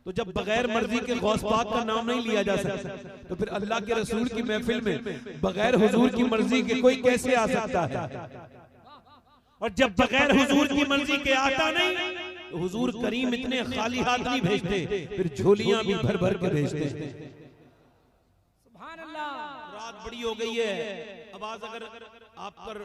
तो जब बगैर मर्जी के गौस पाक का नाम नहीं लिया जा सकता, तो फिर अल्लाह के रसूल की महफिल में बगैर हुजूर की मर्जी के कोई कैसे आ सकता है? और जब बगैर हुजूर की मर्जी के आता नहीं, तो हुजूर करीम इतने खाली हाथ नहीं भेजते, फिर झोलियां भी भर भर के भेजते। सुभान अल्लाह। रात बड़ी हो गई है, आवाज अगर आप पर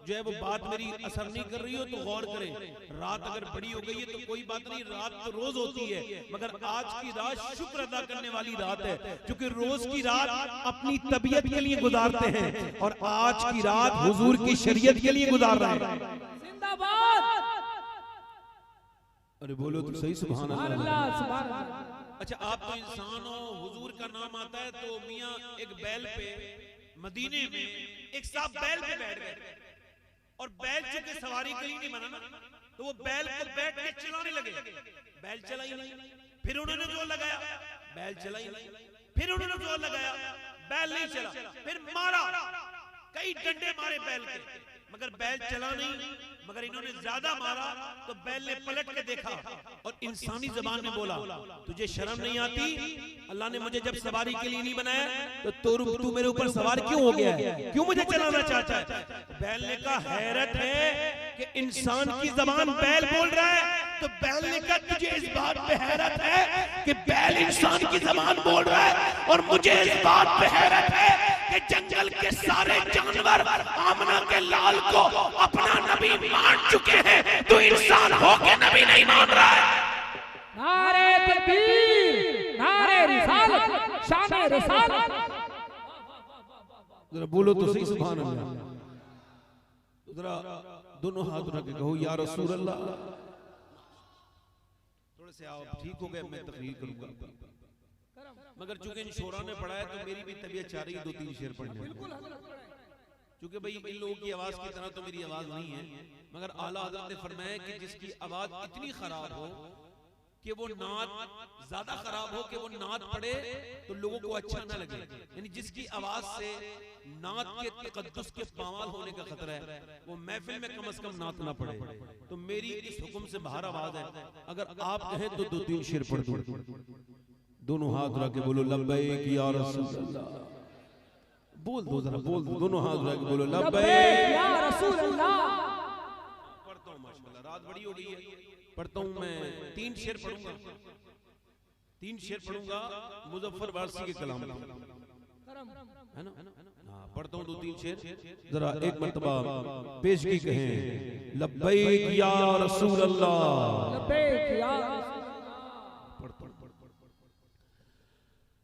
जो है वो बात मेरी असर नहीं कर रही हो तो गौर करें। रात अगर बड़ी हो गई है तो कोई बात नहीं, रात तो रोज होती है, मगर आज की रात शुक्र अदा करने वाली रात है, क्योंकि रोज की रात अपनी तबीयत के लिए गुजारते हैं और आज की रात हुजूर की शरीयत के लिए गुजार रहे हैं। जिंदाबाद। अरे बोलो तो सही, सुभान अल्लाह, सुभान अल्लाह। अच्छा, आप तो इंसान हो, हुजूर का नाम आता है तो मियां एक बैल पे मदीने में एक साहब बैल पे बैठ गए, और बैल चूंकि सवारी के लिए नहीं बना ना, तो वो बैल को बैठ के चलाने लगे। बैल चला ही नहीं, फिर उन्होंने जोर लगाया, बैल चला ही नहीं, फिर उन्होंने जोर लगाया, बैल नहीं चला, फिर मारा, कई डंडे मारे बैल के, मगर बैल चला नहीं। मगर इन्होंने ज्यादा मारा तो बैल ने पलट के देखा और इंसानी जबान में बोला, तुझे शर्म नहीं आती? अल्लाह ने मुझे जब सवारी के लिए नहीं बनाया तो तू मेरे ऊपर सवार क्यों हो गया है? क्यों मुझे चलाना चाहता है? बैल ने कहा, हैरत है कि इंसान की जबान बैल बोल रहा है। तो बैल ने कहा, तुझे इस बात पे हैरत है कि बैल इंसान की जबान बोल रहा है, और मुझे इस बात पे हैरत है कि जंगल के सारे जानवर आमना के लाल को अपना नबी मान चुके हैं, तो इंसान होके नबी नहीं मान रहा है। नारे तकबीर, नारे रिसालत, शान रिसालत। जरा बोलो तो सही, सुभान अल्लाह। जरा दोनों हाथ उठा के कहो, या रसूल अल्लाह। थोड़े से आप ठीक हो गए, मैं तकरीर करूंगा, मगर चूंकि इन शोरा ने पढ़ा है तो मेरी भी तबीयत चाह रही है 2-3 शेर पढ़ने। क्योंकि भाई इन लोगों की आवाज की तरह तो मेरी आवाज नहीं है, मगर आला हज़रत ने फरमाया कि जिसकी आवाज इतनी खराब हो कि वो नात ज्यादा खराब हो कि वो नात पढ़े तो लोगों को अच्छा न लगे, यानी जिसकी आवाज से नात के तकद्दुस के पामाल होने का खतरा है, वो महफिल में कम से कम नात ना पढ़े। तो मेरी इस हुक्म से बाहर आवाज है, अगर आप कहें तो 2-3 शेर पढ़ दूं। दोनों हाथ रख के बोलो, लब्बैक या रसूल अल्लाह। बोल दो जरा, बोल दो, दोनों हाथ रख के बोलो, लब्बैक या रसूल अल्लाह। पढ़ता हूँ, माशाल्लाह रात बड़ी हो गई है, पढ़ता हूँ मैं 3 शेर पढ़ूंगा, 3 शेर पढ़ूंगा मुजफ्फर वारसी के कलाम है ना। हाँ, पढ़ता हूँ 2-3 शेर, जरा एक मर्तबा पेशगी कहें, लब्बैक या रसूल अल्लाह, लब्बैक या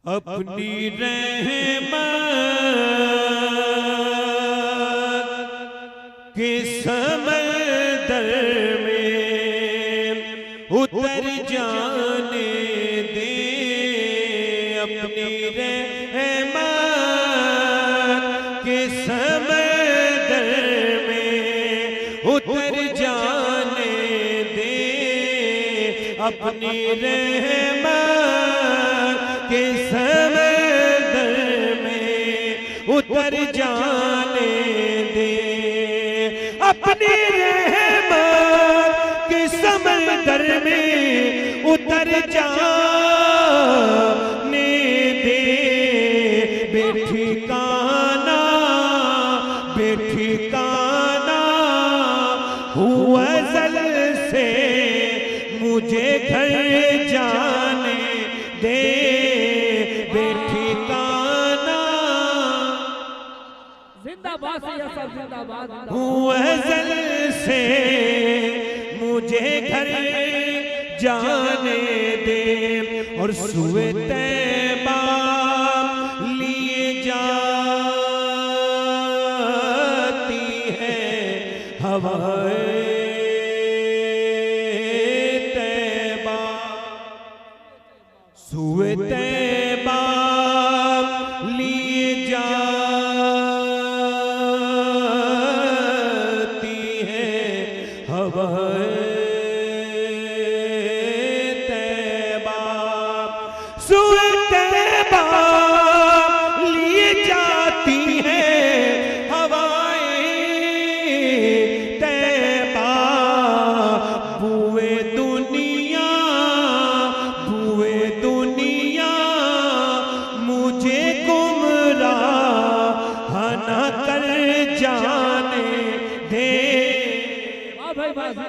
अपनी रहमत के समंदर में उतर जाने दे, अपनी रहमत के समंदर में उतर जाने दे, अपनी रहमत के समंदर में उतर जाने दे, अपनी रहमत के समंदर में उतर जाने दे, बेठिकाना बेठिकाना हुआ अज़ल से मुझे घर जाने दे, जिंदाबाद जिंदाबाद। अज़ल से मुझे घर जाने दे, और सुए तैबा लिए जाती है हवाए तैबा, सुए तैबा लिए जाती है हवाए तैबा, सुए तैबा लिए जाती है हवाए तैबा, बुए दुनिया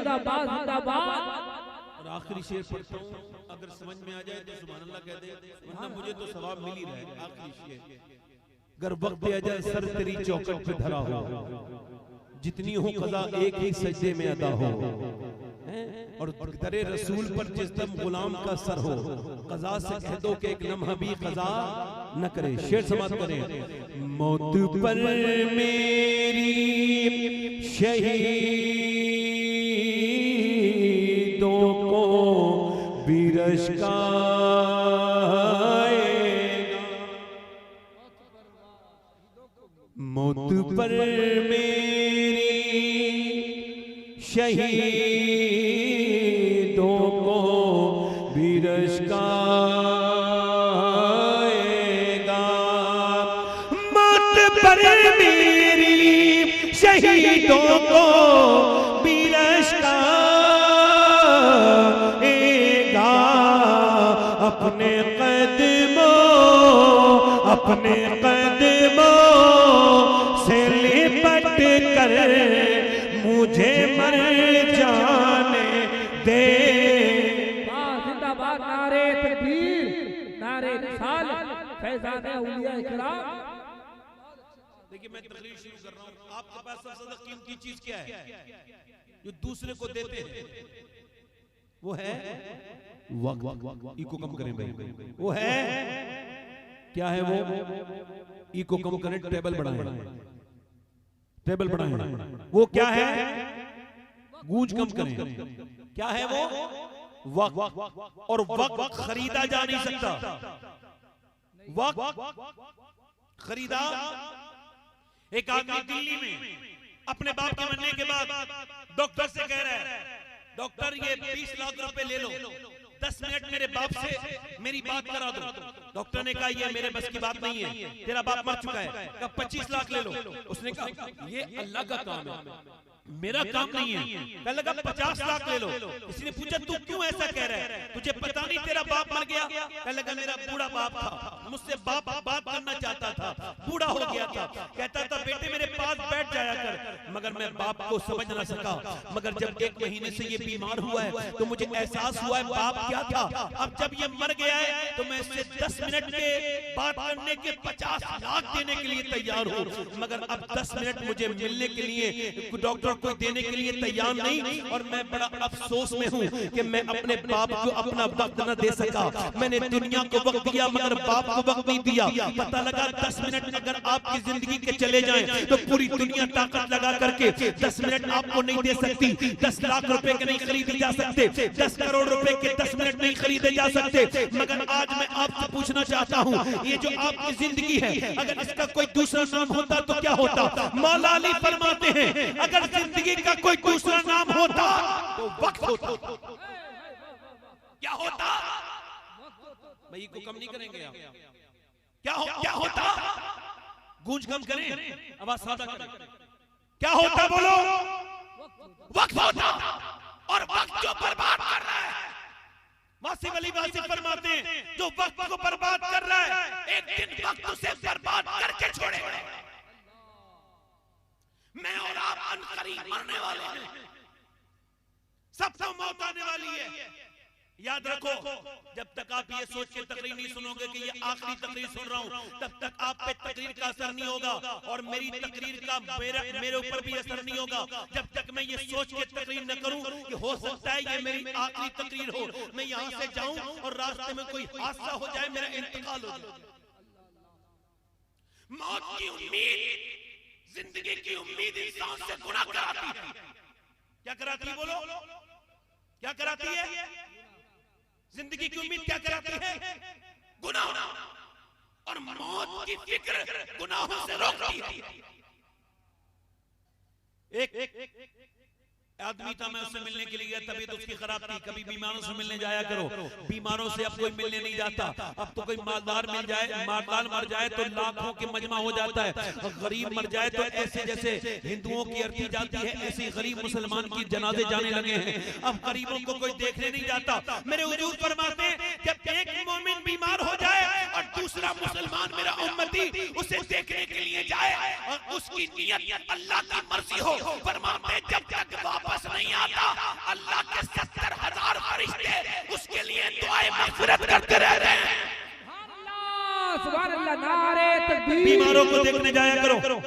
जिंदाबाद जिंदाबाद। और आखिरी शेर पढ़ता हूँ, अगर समझ में आ जाए तो सुभान अल्लाह कह दे, वरना मुझे तो सवाब मिल ही रहा है। आखिरी शेर, अगर वक्त अजल सर तेरी चौखट पे धरा हो, जितनी हो कज़ा एक ही सजदे में अदा हो, और दरे रसूल पर जिस दम गुलाम का सर हो, कज़ा से कह दो कि एक लम्हा भी कज़ा न करे। शेर समाप्त करें। मौत पर मेरी शहीदों को भी रश्का मौत पर मेरी शहीदों को भी रश्काएगा। मौत पर मेरी शहीदों को भी रश्काएगा। अपने कदमों से लिपट कर मुझे मर जाने दे। जिंदाबाद। नारे तकबीर, नारे रिसालत, फैज़ान औलिया इकराम। देखिए मैं तकरीर शुरू कर रहा हूँ। आपके पास सबसे ज्यादा कीमती चीज क्या है जो दूसरे को देते हैं? वो है वक्त। इको कम करें भाई। वो है क्या है? वो इको कम करें, टेबल बढ़ाएं, टेबल बढ़ाएं। वो क्या है? गूंज कम करें। क्या है वो? वक्त। और वक्त खरीदा जा नहीं सकता। वक्त खरीदा। एक आदमी दिल्ली में अपने बाप के मरने के बाद डॉक्टर से कह रहा है, डॉक्टर ये 20 लाख रुपए ले लो, 10 मिनट मेरे बाप से मेरी बात करा दो। डॉक्टर ने कहा ये मेरे बस की बात नहीं है, तेरा बाप मर चुका है। कहा 25 लाख ले लो। उसने कहा ये अल्लाह का काम है, मेरा काम नहीं है। कहने लगा 50 लाख ले लो। किसी ने पूछा तू क्यों ऐसा कह रहा है, तुझे पता नहीं तेरा बाप मर गया? कहने लगा मेरा बूढ़ा बाप था, मुझसे बात करना चाहता था, बूढ़ा हो गया था, कहता था बेटे मेरे पास बैठ जाया कर, मगर मैं बाप को समझ ना सका। मगर जब 1 महीने से ये बीमार हुआ है तो मुझे एहसास हुआ है बाप क्या था। अब जब ये मर गया है तो मैं इससे 10 मिनट के बात करने के 50 लाख देने के लिए तैयार हूँ, मगर अब 10 मिनट मुझे मिलने के लिए डॉक्टर कोई देने के लिए तैयार नहीं। और मैं बड़ा अफसोस में हूँ कि मैं अपने बाप को अपना वक्त न दे सका। मैंने दुनिया को वक्त दिया मगर बाप को वक्त नहीं दिया। पता लगा 10 मिनट अगर आपकी जिंदगी के चले जाएं तो पूरी दुनिया ताकत लगा करके 10 मिनट आपको नहीं दे सकती। 10 लाख रुपए के नहीं खरीदे जा सकते, 10 करोड़ रुपए के 10 मिनट नहीं खरीदे जा सकते। मगर आज मैं आपसे पूछना चाहता हूँ, ये जो आपकी जिंदगी है अगर इसका कोई दूसरा नाम होता तो क्या होता? मौला अली फरमाते हैं अगर जिंदगी का कोई दूसरा नाम होता तो वक्त होता। क्या होता? भाई को कम नहीं करेंगे आप? क्या होता? गूंज कम करें, आवाज सादा करें। क्या होता बोलो? वक्त होता। और वक्त जो बर्बाद कर रहा है, वासिफ अली वासिफ फरमाते हैं जो वक्त को बर्बाद कर रहा है एक दिन वक्त उसे बर्बाद करके छोड़ेगा। मैं और आप अनकरीब मरने वाले हैं, सबको मौत आने वाली है। याद रखो, जब तक आप ये सोच के तकरीर नहीं सुनोगे कि ये आखिरी तकरीर सुन रहा हूं, तब तक आप पे तकरीर का असर नहीं होगा और मेरी तकरीर का मेरे ऊपर भी असर नहीं होगा। जब तक मैं ये सोच के तकरीर न करूं कि हो सकता है ये मेरी आखिरी तकरीर हो, मैं यहां से जाऊं और रास्ते में कोई हादसा हो जाए, मेरा इंतकाल हो जाए। मौत की उम्मीद, जिंदगी की उम्मीद इंसान से गुनाह कराती है। क्या कराती है बोलो? क्या कराती है? जिंदगी की उम्मीद क्या कराती है? गुनाह। और मौत की फिक्र गुनाहों से रोकती है। एक आदमी था, मैं उससे मिलने के लिए गया, तबीयत उसकी खराब थी। कभी बीमारों से मिलने जाया करो, बीमारों से अब कोई मिलने नहीं जाता। अब तो कोई मालदार मिल जाए, मालदार मर जाए तो लाखों के मजमा हो जाता है, गरीब मर जाए तो ऐसे जैसे हिंदुओं की अर्थी जाती है ऐसे गरीब मुसलमान की जनाजे जाने लगे हैं। अब गरीबों को कोई देखने नहीं जाता। मेरे हुजूर फरमाते हैं जब एक मोमिन बीमार हो जाए और दूसरा मुसलमान मेरा उम्मती उसे देखने के लिए जाए और उसकी नियत अल्लाह की मर्जी हो, फरमाते जब तक वापस नहीं नहीं आता, अल्लाह के 70,000 फरिश्ते उसके लिए दुआएं मग़फ़िरत करते रहते हैं। सुभान अल्लाह, नारे तकबीर। बीमारों को देखने जाया करो,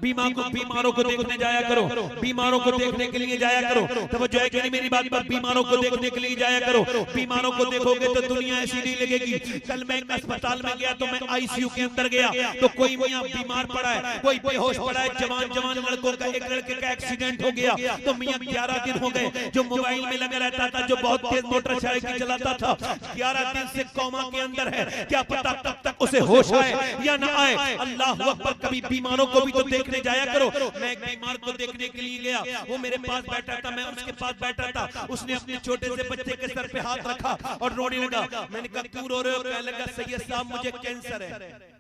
बीमारों को देखने जाया करो, बीमारों को देखने के लिए जाया करो। तवज्जो है कि नहीं मेरी बात पर? बीमारों को देखने के लिए जाया करो। बीमारों को देखोगे तो दुनिया ऐसी नहीं लगेगी। कल मैं एक अस्पताल में गया तो मैं आईसीयू के अंदर गया तो कोई मियां बीमार पड़ा है, कोई बेहोश पड़ा है, जवान लड़कों का, एक लड़के का एक्सीडेंट हो गया तो मियां 11 दिन हो गए जो मोबाइल में लगा रहता था, जो बहुत तेज मोटरसाइकिल चलाता था, 11 दिन से कोमा के अंदर है। क्या पता तब तक उसे होश आए या ना आए। अल्लाह अकबर। कभी बीमारों को भी तो देखने जाया करो। मैं एक बीमार को देखने के लिए गया, वो मेरे पास बैठा था, मैं उसके पास बैठा था। उसने अपने छोटे से बच्चे के सर पे हाथ रखा और रोने लगा। मैंने कहा क्यों रो रहे हो? कहने लगा सैयद साहब मुझे कैंसर है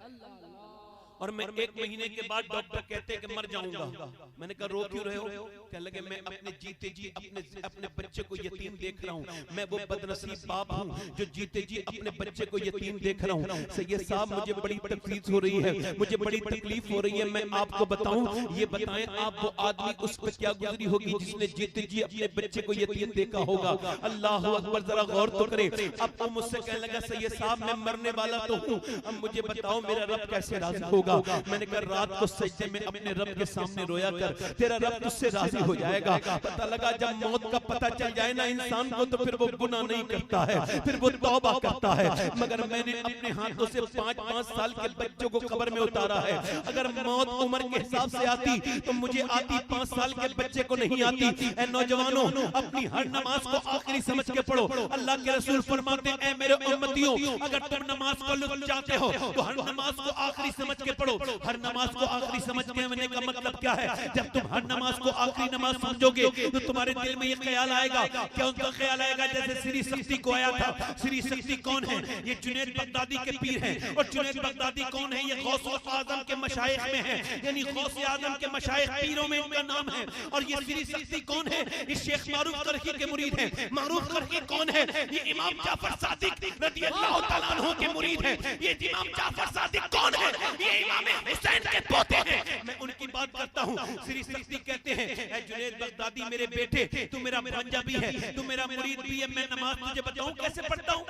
और मैं 1 महीने के बाद डॉक्टर कहते हैं कि मर जाऊंगा। मैंने कहा रो क्यों रहे हो? कहने लगे मैं अपने जीते जी अपने बच्चे को यतीम देख रहा हूँ। मैं वो बदनसीब बाप हूँ जो जीते जी अपने बच्चे को यतीम देख रहा हूँ। सैयद साहब मुझे बड़ी तकलीफ हो रही है, मुझे बड़ी तकलीफ हो रही है। मैं आपको बताऊं, ये बताएं आप वो आदमी उस पर क्या गुजरी होगी जिसने जीते जी अपने बच्चे को यतीम देखा होगा। अल्लाह अकबर। जरा गौर तो करें। अब वो मुझसे कहने लगा सैयद साहब मैं मरने वाला तो हूँ, अब मुझे बताओ मेरा रब कैसे राजी होगा। मैंने कहा रात को सजदे में अपने रब के सामने रोया कर, तेरा रब तुझसे राजी हो जाएगा। पता लगा जब मौत का पता चल जाए ना इंसान को तो फिर वो गुनाह नहीं करता है, फिर वो तौबा करता है। मगर मैंने अपने हाथों से 5-5 साल के बच्चों को कब्र में उतारा है। अगर मौत उम्र के हिसाब से आती तो मुझे आती, 5 साल के बच्चे को नहीं आती। ऐ नौजवानों, अपनी हर नमाज को आखिरी समझ के पढ़ो। अल्लाह के रसूल फरमाते हैं ऐ मेरे उम्मतियों, अगर तुम नमाज को लुत्फ चाहते हो तो हर नमाज को आखिरी समझ के पढ़ो। हर नमाज को आखिरी समझ के मैंने का मतलब क्या है? जब तुम हर नमाज को आखिरी नमाज समझोगे तो तुम्हारे दिल में ये ख्याल आएगा। क्या उनका ख्याल आएगा? जैसे श्री शक्ति को आया था। श्री शक्ति कौन है? ये जुनैद बगदादी के पीर हैं। और जुनैद बगदादी कौन है? ये गौस आजम के मशाइख में है, यानी गौस आजम के मशाइख पीरों में उनका नाम है। और ये श्री शक्ति कौन है? ये शेख मारूफ करकी के मुरीद हैं। मारूफ करकी कौन है? ये इमाम जाफर सादिक रज़ियल्लाहु तआला अन्हु के मुरीद हैं। ये इमाम जाफर सादिक कौन है? ये इमाम हुसैन के पोते हैं। मैं उनकी बात करता हूँ। श्री शक्ति कहते हैं ऐ जुनैद बगदादी मेरे बेटे, तू मेरा भांजा भी है, तू मेरा मुरीद भी है। मैं नमाज तुझे बताऊं कैसे पढ़ता हूँ?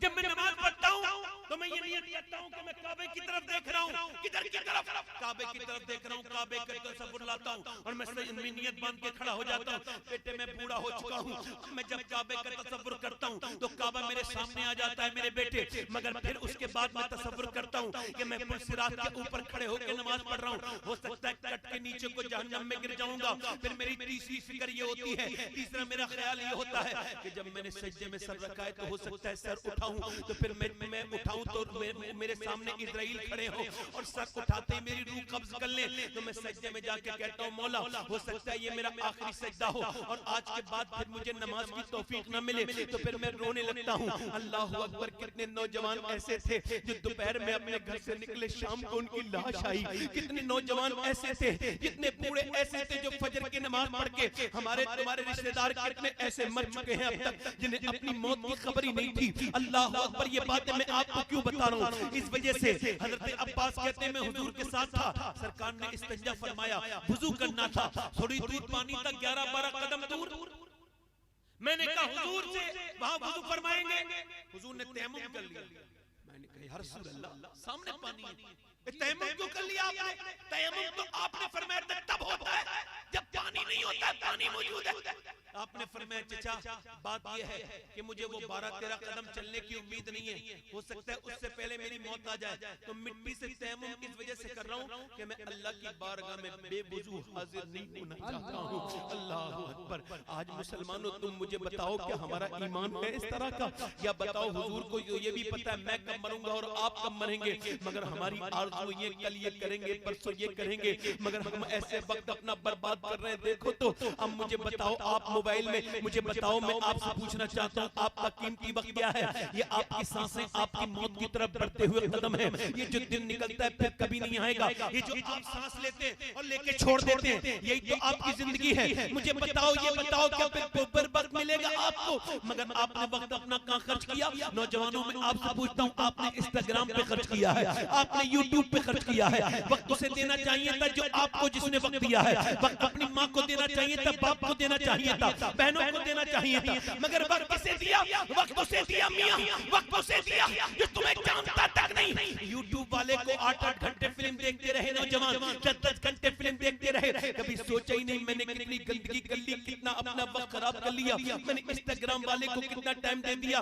जब मैं नमाज पढ़ता हूँ तो मैं ये नियत करता हूँ कि मैं काबे की तरफ देख रहा हूँ। किधर की तरफ? काबे की तरफ देख रहा हूँ। काबे का तसव्वुर लाता हूँ और मैं नियत बांध के खड़ा हो जाता हूँ। बेटे मैं बूढ़ा हो चुका हूँ, मैं जब काबे का तसव्वुर करता हूँ तो काबा मेरे सामने आ जाता है मेरे बेटे। मगर फिर उसके बाद मैं तसव्वुर करता हूँ कि मैं सिरात के ऊपर खड़े होकर नमाज पढ़ रहा हूँ। हो सकता है कट के नीचे को जहन्नम में गिर जाऊंगा। फिर मेरी तीसरी फिक्र ये होती है, तीसरा मेरा ख्याल ये होता है कि जब मैंने सजदे में सर रखा है तो हो सकता है सर उठाऊं तो फिर मैं उठाऊं तो मेरे सामने इजराइल खड़े हो और सर उठाते ही मेरी रूह कब्ज कर ले। तो मैं सजदे में जाके कहता हूं मौला हो सकता है ये मेरा आखिरी सजदा हो और आज के बाद फिर मुझे नमाज की तौफीक ना मिले। तो फिर मैं रोने लगता हूं। अल्लाह अकबर। कितने नौजवान ऐसे थे जो दोपहर में अपने घर से निकले, शाम को उनकी लाश आई। कितने नौजवान ऐसे थे, कितने बूढ़े ऐसे थे जो फजर की नमाज पढ़ के हमारे तुम्हारे रिश्तेदार कितने ऐसे मर चुके हैं अब तक जिन्हें अपनी मौत की खबर ही नहीं थी। अल्लाह अकबर। ये बातें मैं आपको क्यों बता रहा हूँ? इस वजह से हजरत अब्बास कहते हैं मैं हुजूर के साथ था, सरकार ने इस्तिंजा फरमाया, वुजू करना था, थोड़ी दूर पानी था 11-12 कदम दूर। मैंने कहा हुजूर से वहां वुजू फरमाएंगे? हुजूर ने तयम्मुम कर लिया। मैंने कहा या रसूल अल्लाह सामने पानी है, तयम्मुम क्यों कर लिया आपने? तयम्मुम तो आपने फरमाया तब होता है जब पानी नहीं होता, पानी मौजूद है। आपने फरमाया चचा बात यह है कि मुझे वो 12-13 कदम चलने की उम्मीद नहीं है, हो सकता है उससे पहले मेरी मौत आ जाए। तो मिट्टी से तयम्मुम इस वजह से कर रहा हूँ कि मैं अल्लाह की बारगाह में बेवुजू हाजिर नहीं होना चाहता हूँ। अल्लाह अकबर। आज मुसलमानों तुम मुझे बताओ कि हमारा ईमान है इस तरह का? या बताओ हुजूर को ये भी पता है मैं कब मरूंगा और आप कब मरेंगे, मगर हमारी आरज़ू ये कल ये करेंगे, परसों ये करेंगे, मगर हम ऐसे वक्त अपना बर्बाद कर रहे हैं। देखो तो अब मुझे बताओ, आप मोबाइल में मुझे बताओ, मैं आपसे पूछना चाहता हूँ आपका कीमती वक्त क्या है? ये आपकी सांसें आपकी मौत की तरफ बढ़ते हुए कदम है। ये जो दिन निकलता है फिर कभी नहीं आएगा। ये जो आप सांस लेते हैं और लेके छोड़ देते हैं यही तो आपकी जिंदगी है। मुझे बताओ, ये बताओ क्या फिर वक्त मिलेगा आपको? मगर आपने वक्त अपना कहाँ खर्च किया? नौजवानों में आपसे पूछता हूँ, आपने इंस्टाग्राम पे खर्च किया है, आपने यूट्यूब पे खर्च किया है। वक्त उसे देना चाहिए था जो आपको जिसने वक्त दिया है। वक्त अपनी माँ को देना चाहिए था, बाप को देना चाहिए था, बहनों को देना चाहिए था, मगर वक्त किसे दिया? वक्त उसे दिया मियां, वक्त उसे दिया जो तुम्हें जानता तक नहीं। यूट्यूब वाले को 8-8 घंटे फिल्म देखते रहे नौजवान, 10-10 घंटे फिल्म देखते रहे, कभी सोचा ही नहीं मैंने कितनी गंदगी कर ली, कितना अपना वक्त खराब कर लिया। मैंने इंस्टाग्राम वाले को कितना टाइम दे दिया,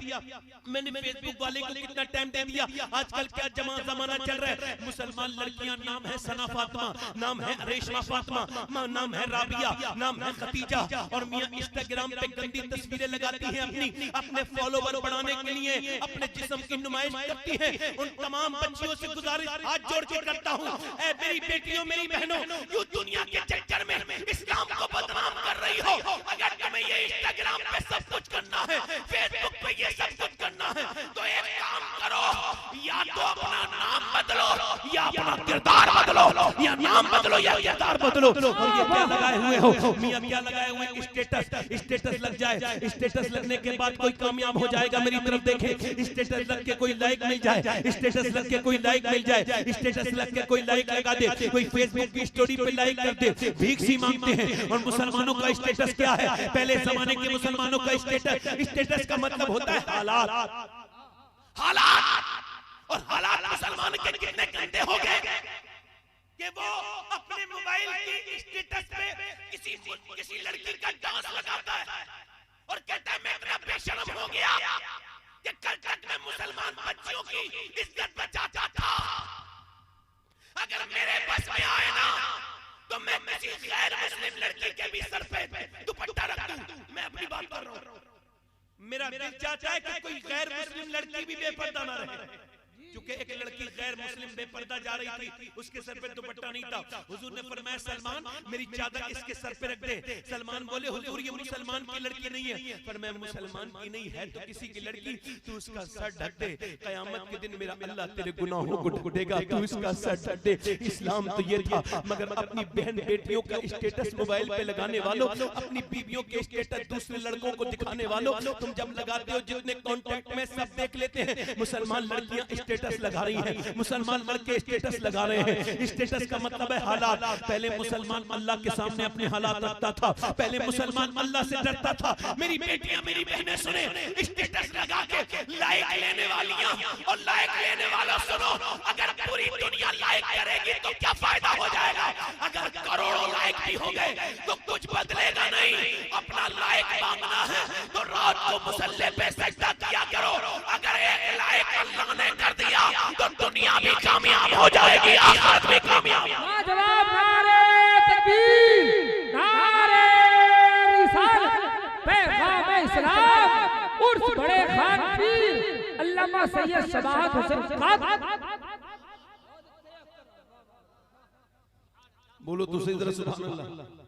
मैंने फेसबुक वाले को कितना टाइम दे दिया। आजकल क्या जमाना चल रहा है, मुसलमान लड़कियां नाम है सना फातिमा, नाम है रेशमा फातिमा, नाम है राबिया, नाम है खतीजा, और मियां इंस्टाग्राम पे गंदी तस्वीरें लगाती हैं अपने फॉलोवर बढ़ाने के लिए, अपने जिस्म की नुमाइश करती हैं। उन तमाम बच्चियों से गुजारिश हाथ जोड़ के करता हूं, ऐ मेरी बेटियों मेरी बहनों, यूं दुनिया के चक्कर में इस्लाम को बदनाम कर रही हो, अगर तुम्हें ये इंस्टाग्राम पे सब कुछ करना है, फेसबुक पे ये सब कुछ करना है, तो एक काम करो, या तो अपना नाम बदलो या अपना किरदार बदलो, या नाम बदलो या किरदार बदलो। और ये क्या लगाए हुए हो मियां, क्या लगाए हुए स्टेटस लग जाए, स्टेटस लगने के बाद कोई कामयाब हो जाएगा, मेरी तरफ देखे, स्टेटस लग के कोई लाइक मिल जाए, स्टेटस लग के कोई लाइक मिल जाए, स्टेटस लग के कोई लाइक लगा दे, कोई फेसबुक की स्टोरी पे लाइक कर दे, भीख सी मांगते हैं। और मुसलमानों का स्टेटस क्या है? पहले जमाने के मुसलमानों का स्टेटस का मतलब होता है हालात। और हालात मुसलमान के कितने गंदे हो गए कि वो अपने मोबाइल की स्टेटस पे किसी लड़की का डांस लगाता है और कहता है मैं इतना बेशर्म हो गया कि कल तक मैं मुसलमान बच्चियों की इज्जत बचाता था, अगर मेरे बस में आए ना तो मैं किसी गैर मुस्लिम लड़की के भी सर पे दुपट्टा रख दूं। मैं अपनी बात कर रहा हूं, मेरा दिल चाहता है कि कोई गैर मुस्लिम लड़की भी बेपर्दा ना रहे, क्योंकि एक लड़की गैर मुस्लिम बेपर्दा जा रही थी, उसके सर पे दुपट्टा नहीं था। हुजूर ने फरमाया सलमान मेरी चादर इसके सर पे रख दे। सलमान बोले हुजूर ये मुसलमान की लड़की नहीं है। फरमाया मुसलमान की नहीं है तो किसी की लड़की, तू उसका सर ढक दे, कयामत के दिन मेरा अल्लाह तेरे गुनाहों को ढक देगा, तू इसका सर ढक दे। इस्लाम तो ये था, मगर अपनी बहन बेटियों का स्टेटस मोबाइल पे लगाने वालों, अपनी बीवियों के स्टेटस दूसरे लड़कों को दिखाने वालों, तुम जब लगाते हो जितने कॉन्टेक्ट में सब देख लेते हैं, मुसलमान लड़कियां स्टेटस लगा रही हैं, मुसलमान लड़के स्टेटस लगा रहे हैं। स्टेटस का मतलब है हालात। पहले मुसलमान अल्लाह के सामने अपने हालात रखता था, पहले मुसलमान अल्लाह से डरता था। मेरी बेटियां मेरी बहनें सुने, स्टेटस लगा के लाइक लेने वालियां और लाइक लेने वाला सुनो, अगर पूरी दुनिया लाइक करेगी तो क्या फायदा हो जाएगा? अगर करोड़ों लाइक भी हो गए तो कुछ बदलेगा नहीं। अपना लाइक मांगना है तो रात को मुसल्ले पे सजदा किया करो, अगर एक लाइक अल्लाह ने कर दिया तो दुनिया भी कामयाब हो जाएगी, आखिरत भी कामयाब। जवाब नारे तकबीर, नारे रिसालत, पैगाम इस्लाम, उर्स बड़े खान पीर अल्लामा सैयद शबाहत हुसैन खान। बोलो तो सही तरह सुभान अल्लाह।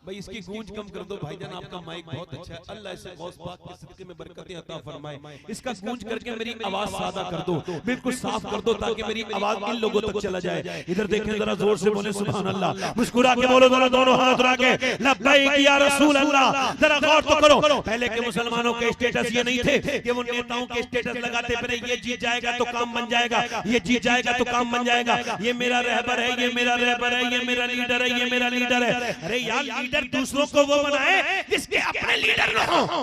भाई इसकी गूंज कम कर दो भाईजान, आपका माइक बहुत अच्छा है, अल्लाह इसे गौस पाक के सदके में बरकतें अता फरमाए। इसका गूंज करके मेरी आवाज सादा कर दो, बिल्कुल साफ कर दो, ताकि मेरी आवाज इन लोगों तक चला जाए। इधर देखें जरा जोर से बोले सुभान अल्लाह, मुस्कुरा के बोलो जरा, दोनों हाथ उठा के लब्बैक या रसूल अल्लाह। जरा गौर तो करो, पहले के मुसलमानों के स्टेटस ये नहीं थे कि वो नेताओं के स्टेटस लगाते फिरे, ये जीत जाएगा तो काम बन जाएगा, ये जीत जाएगा तो काम बन जाएगा, ये मेरा रहबर है, ये मेरा रहबर है, ये मेरा लीडर है, ये मेरा लीडर है। अरे यार लीडर दूसरों को वो बनाए जिसके अपने लीडर न हो।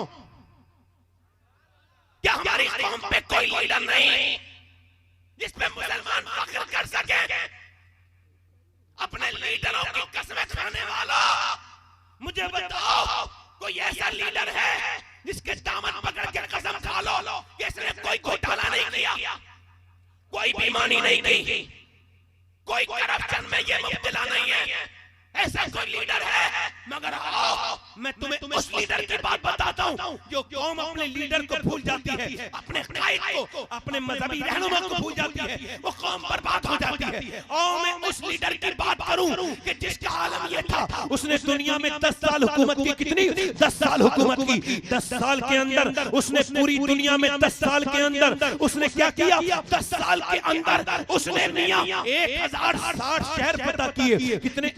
क्या हमारी कौम पे कोई लीडर नहीं जिसपे मुसलमान फख्र कर सके? अपने लीडरों की कसमें खाने वाला मुझे बताओ, कोई ऐसा लीडर है जिसके दामन पकड़ के कसम खा लो कि इसने कोई घोटाला नहीं किया, कोई बेईमानी नहीं की, कोई करप्शन में ये मुब्तला नहीं है? ऐसा कोई लीडर है? मगर आओ मैं तुम्हें उस लीडर की बात बताता हूँ जो कौम अपने लीडर को भूल जाती है, अपने कायद को, अपने मजहबी रहनुमा को भूल जाती है, वो कौम बर्बाद हो जाती है। और मैं उस लीडर की बात करूं कि जिसका आलम ये था, उसने दुनिया में 10 साल हुकूमत की, कितनी 10 साल हुकूमत की। 10 साल के अंदर उसने पूरी दुनिया में 10 साल के अंदर उसने क्या किया? 10 साल के अंदर उसने मियां 1060 शहर पता किए। कितने?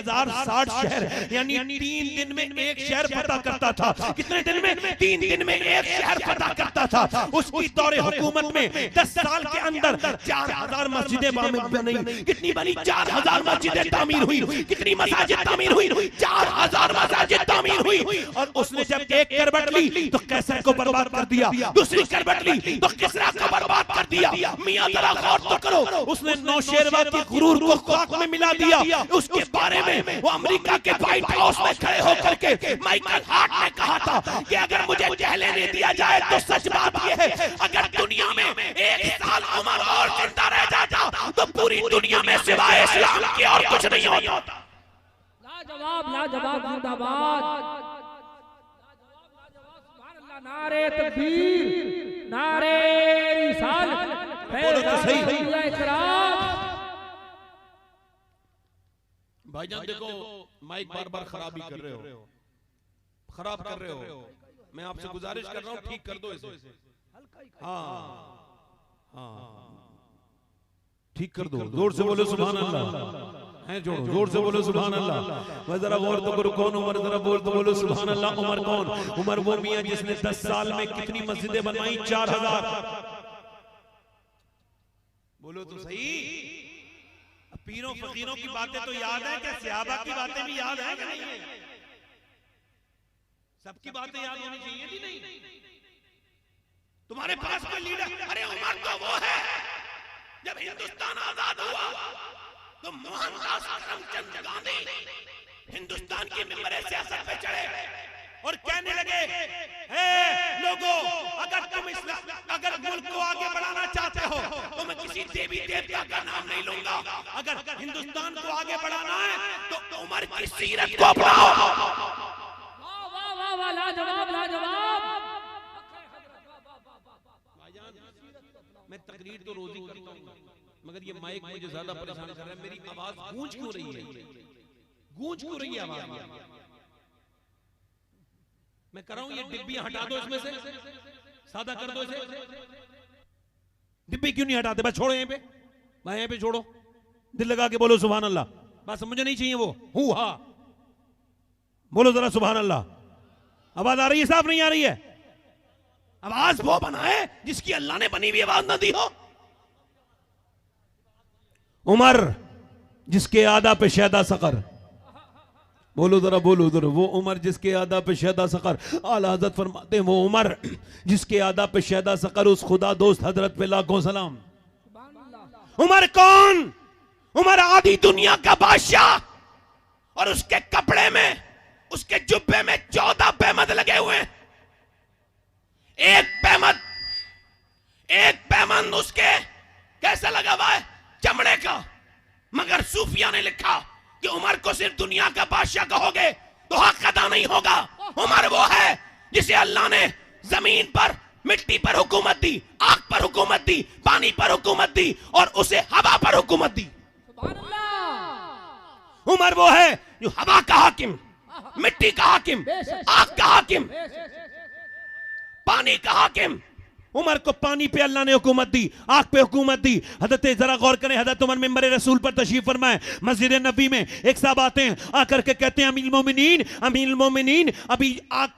1060 शहर, यानी 3 दिन में एक शहर पता करता था। कितने दिन में? 3 दिन में एक शहर फतह करता था। उसकी दौरे हुकूमत में 10 साल के अंदर 4000 मस्जिदें बनी। कितनी बनी? 4000 मस्जिदें तामीर हुई। कितनी मसाजिद तामीर हुई? 4000 मसाजिद तामीर हुई। और उसने जब एक करवट ली तो कैसर को बर्बाद कर दिया, दूसरी करवट ली तो किसरा को बर्बाद कर दिया। मियां जरा गौर तो करो, उसने नौशेरवा की गुरूर को खाक में मिला दिया। उसके बारे में वो अमेरिका के व्हाइट हाउस में खड़े होकर के माइकल हार्ट ने कहा था कि अगर मुझे जेल लेने दिया जाए तो सच बात यह है, अगर दुनिया में 1 साल उमर और जिंदा रह जाता तो पूरी दुनिया में सिवाय इस्लाम के और कुछ नहीं होता। लाजवाब लाजवाब जिंदाबाद। नारे तकबीर, नारे रिसालत, बोलो तो सही। भाईजान देखो माइक बार बार खराबी कर रहे हो, खराब कर रहे हो। मैं आपसे गुजारिश कर रहा हूँ ठीक कर दो इसे। हाँ ठीक कर दो। जोर से बोलो सुभान अल्लाह। है जोर से बोलो सुभान अल्लाह। मैं जरा गौर तो करो कौन उमर, जरा बोल तो बोलो सुभान अल्लाह। उमर कौन? उमर वो मियां जिसने 10 साल में कितनी मस्जिदें बनवाई? 4000। बोलो तो सही। पीरों फकीरों की बातें तो याद है क्या? सहाबा की बातें भी याद है कि नहीं है? सबकी बातें याद होनी चाहिए कि नहीं? तुम्हारे पास कोई लीडर, अरे उमर तो वो है जब हिंदुस्तान आजाद हुआ तो मोहनदास करमचंद गांधी हिंदुस्तान के मिंबर सियासत पे चढ़े और कहने लगे, हे लोगों, अगर मुल्क को आगे बढ़ाना चाहते हो तो मैं किसी देवी देवता का नाम नहीं लूंगा। अगर हिंदुस्तान को आगे बढ़ाना है तो उमर की सीरत को अपनाओ। वाह लाजवाब लाजवाब। मैं तकरीर तो रोज ही करता हूँ, मगर ये माइक मुझे ज्यादा परेशान कर रहा है। मेरी आवाज गूंज क्यों रही है? गूंज क्यों रही है आवाज? मैं कर रहा हूं, ये डिब्बी हटा दो इसमें से, सादा कर दो इसे। डिब्बी क्यों नहीं हटाते? बस छोड़ो यहीं पे, भाई यहीं पे छोड़ो। दिल लगा के बोलो सुभान अल्लाह। बस मुझे नहीं चाहिए वो हूँ हा। बोलो जरा सुभान अल्लाह। आवाज आ रही है? साफ नहीं आ रही है? आवाज वो बनाए जिसकी अल्लाह ने बनी हुई आवाज ना दी हो। उमर जिसके आदा पे शैदा सकर। बोलो जरा, बोलो जरा। वो उमर जिसके आदा पे शैदा सकर। आला हज़रत फरमाते हैं वो उमर जिसके आदा पे शैदा सकर, उस खुदा दोस्त हजरत पे लाखों सलाम। उमर कौन? उमर आधी दुनिया का बादशाह, और उसके कपड़े में, उसके जुब्बे में 14 पैमद लगे हुए हैं। एक पैमंद उसके कैसा लगा हुआ है? चमड़े का। मगर सूफिया ने लिखा कि उमर को सिर्फ दुनिया का बादशाह कहोगे तो हक अदा नहीं होगा। उमर वो है जिसे अल्लाह ने जमीन पर, मिट्टी पर हुकूमत दी, आग पर हुकूमत दी, पानी पर हुकूमत दी, और उसे हवा पर हुकूमत दी। उमर वो है जो हवा का हाकिम, मिट्टी का हाकिम, आग का हाकिम, पानी का हाकिम। उमर को पानी पे अल्लाह ने हुकूमत दी, आग पे हुकूमत दी। हजरत जरा गौर करें, हजरत उमर मिंबर रसूल पर तशरीफ फरमाए। मस्जिद नबी में एक साहब आते हैं, आकर के कहते हैं अमीरुल मोमिनीन, अभी आग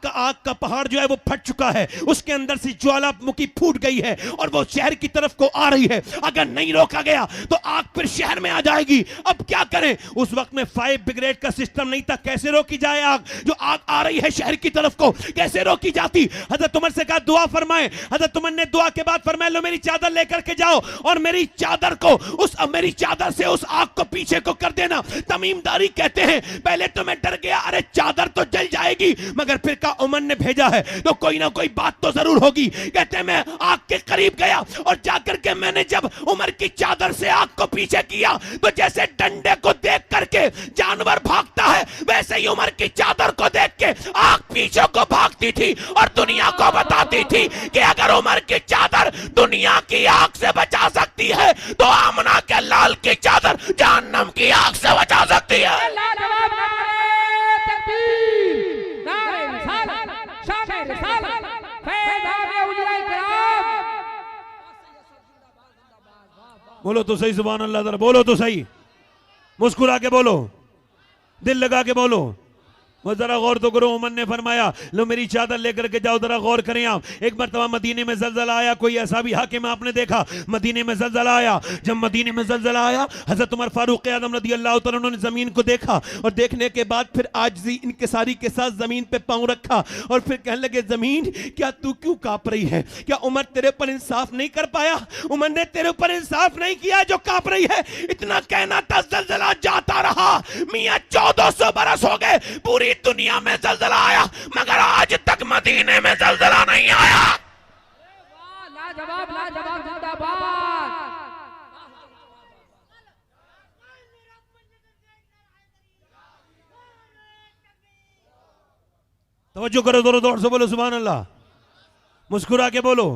का पहाड़ जो है वो फट चुका है, उसके अंदर से ज्वालामुखी फूट गई है और वो शहर की तरफ को आ रही है। अगर नहीं रोका गया तो आग फिर शहर में आ जाएगी। अब क्या करें? उस वक्त में फायर ब्रिगेड का सिस्टम नहीं था। कैसे रोकी जाए आग? जो आग आ रही है शहर की तरफ को, कैसे रोकी जाती? हजरत उमर से कहा दुआ फरमाए। हजरत ने दुआ के बाद फरमाया लो मेरी चादर लेकर के जाओ और मेरी चादर से उस आग को पीछे को कर देना। तमीमदारी कहते हैं पहले तो मैं डर गया, अरे चादर तो जल जाएगी, मगर फिर का उमर ने भेजा है तो कोई ना कोई बात तो जरूर होगी। कहते हैं मैं आग के करीब गया और जाकर के मैंने जब उमर की चादर से आग को पीछे किया तो जैसे डंडे को देख करके जानवर भागता है, वैसे ही उमर की चादर को देख के आग पीछे को भागती थी और दुनिया को बताती थी कि अगर उमर की चादर दुनिया की आग से बचा सकती है तो आमना के लाल की चादर जहन्नम की आग से बचा सकती है। बोलो तो सही सुभान अल्लाह, जरा बोलो तो सही, मुस्कुरा के बोलो, दिल लगा के बोलो, वो जरा गौर तो करो, उमर ने फरमाया लो मेरी चादर लेकर के जाओ, जरा गौर करें आप। एक मरतबा मदीने में ज़लज़ला आया, कोई ऐसा भी हाकिम आपने देखा, मदीने में ज़लज़ला आया। जब मदीने में ज़लज़ला आया, हज़रत उमर फारूक आज़म रज़ी अल्लाह तआला अन्हु ने ज़मीन को देखा और देखने के बाद फिर आजिज़ी इनकिसारी के साथ ज़मीन पे पाँव रखा और फिर कहने लगे ज़मीन क्या तू क्यों काँप रही है? क्या उमर तेरे ऊपर इंसाफ नहीं कर पाया? उमर ने तेरे ऊपर इंसाफ नहीं किया जो काँप रही है? इतना कहना था, ज़लज़ला जाता रहा। मियां 1400 बरस हो गए, पूरी दुनिया में ज़लज़ला आया मगर आज तक मदीने में ज़लज़ला नहीं आया। लाजवाब लाजवाब जिंदाबाद। तवज्जो करो, जोर जोर से बोलो सुभान अल्लाह, मुस्कुरा के बोलो।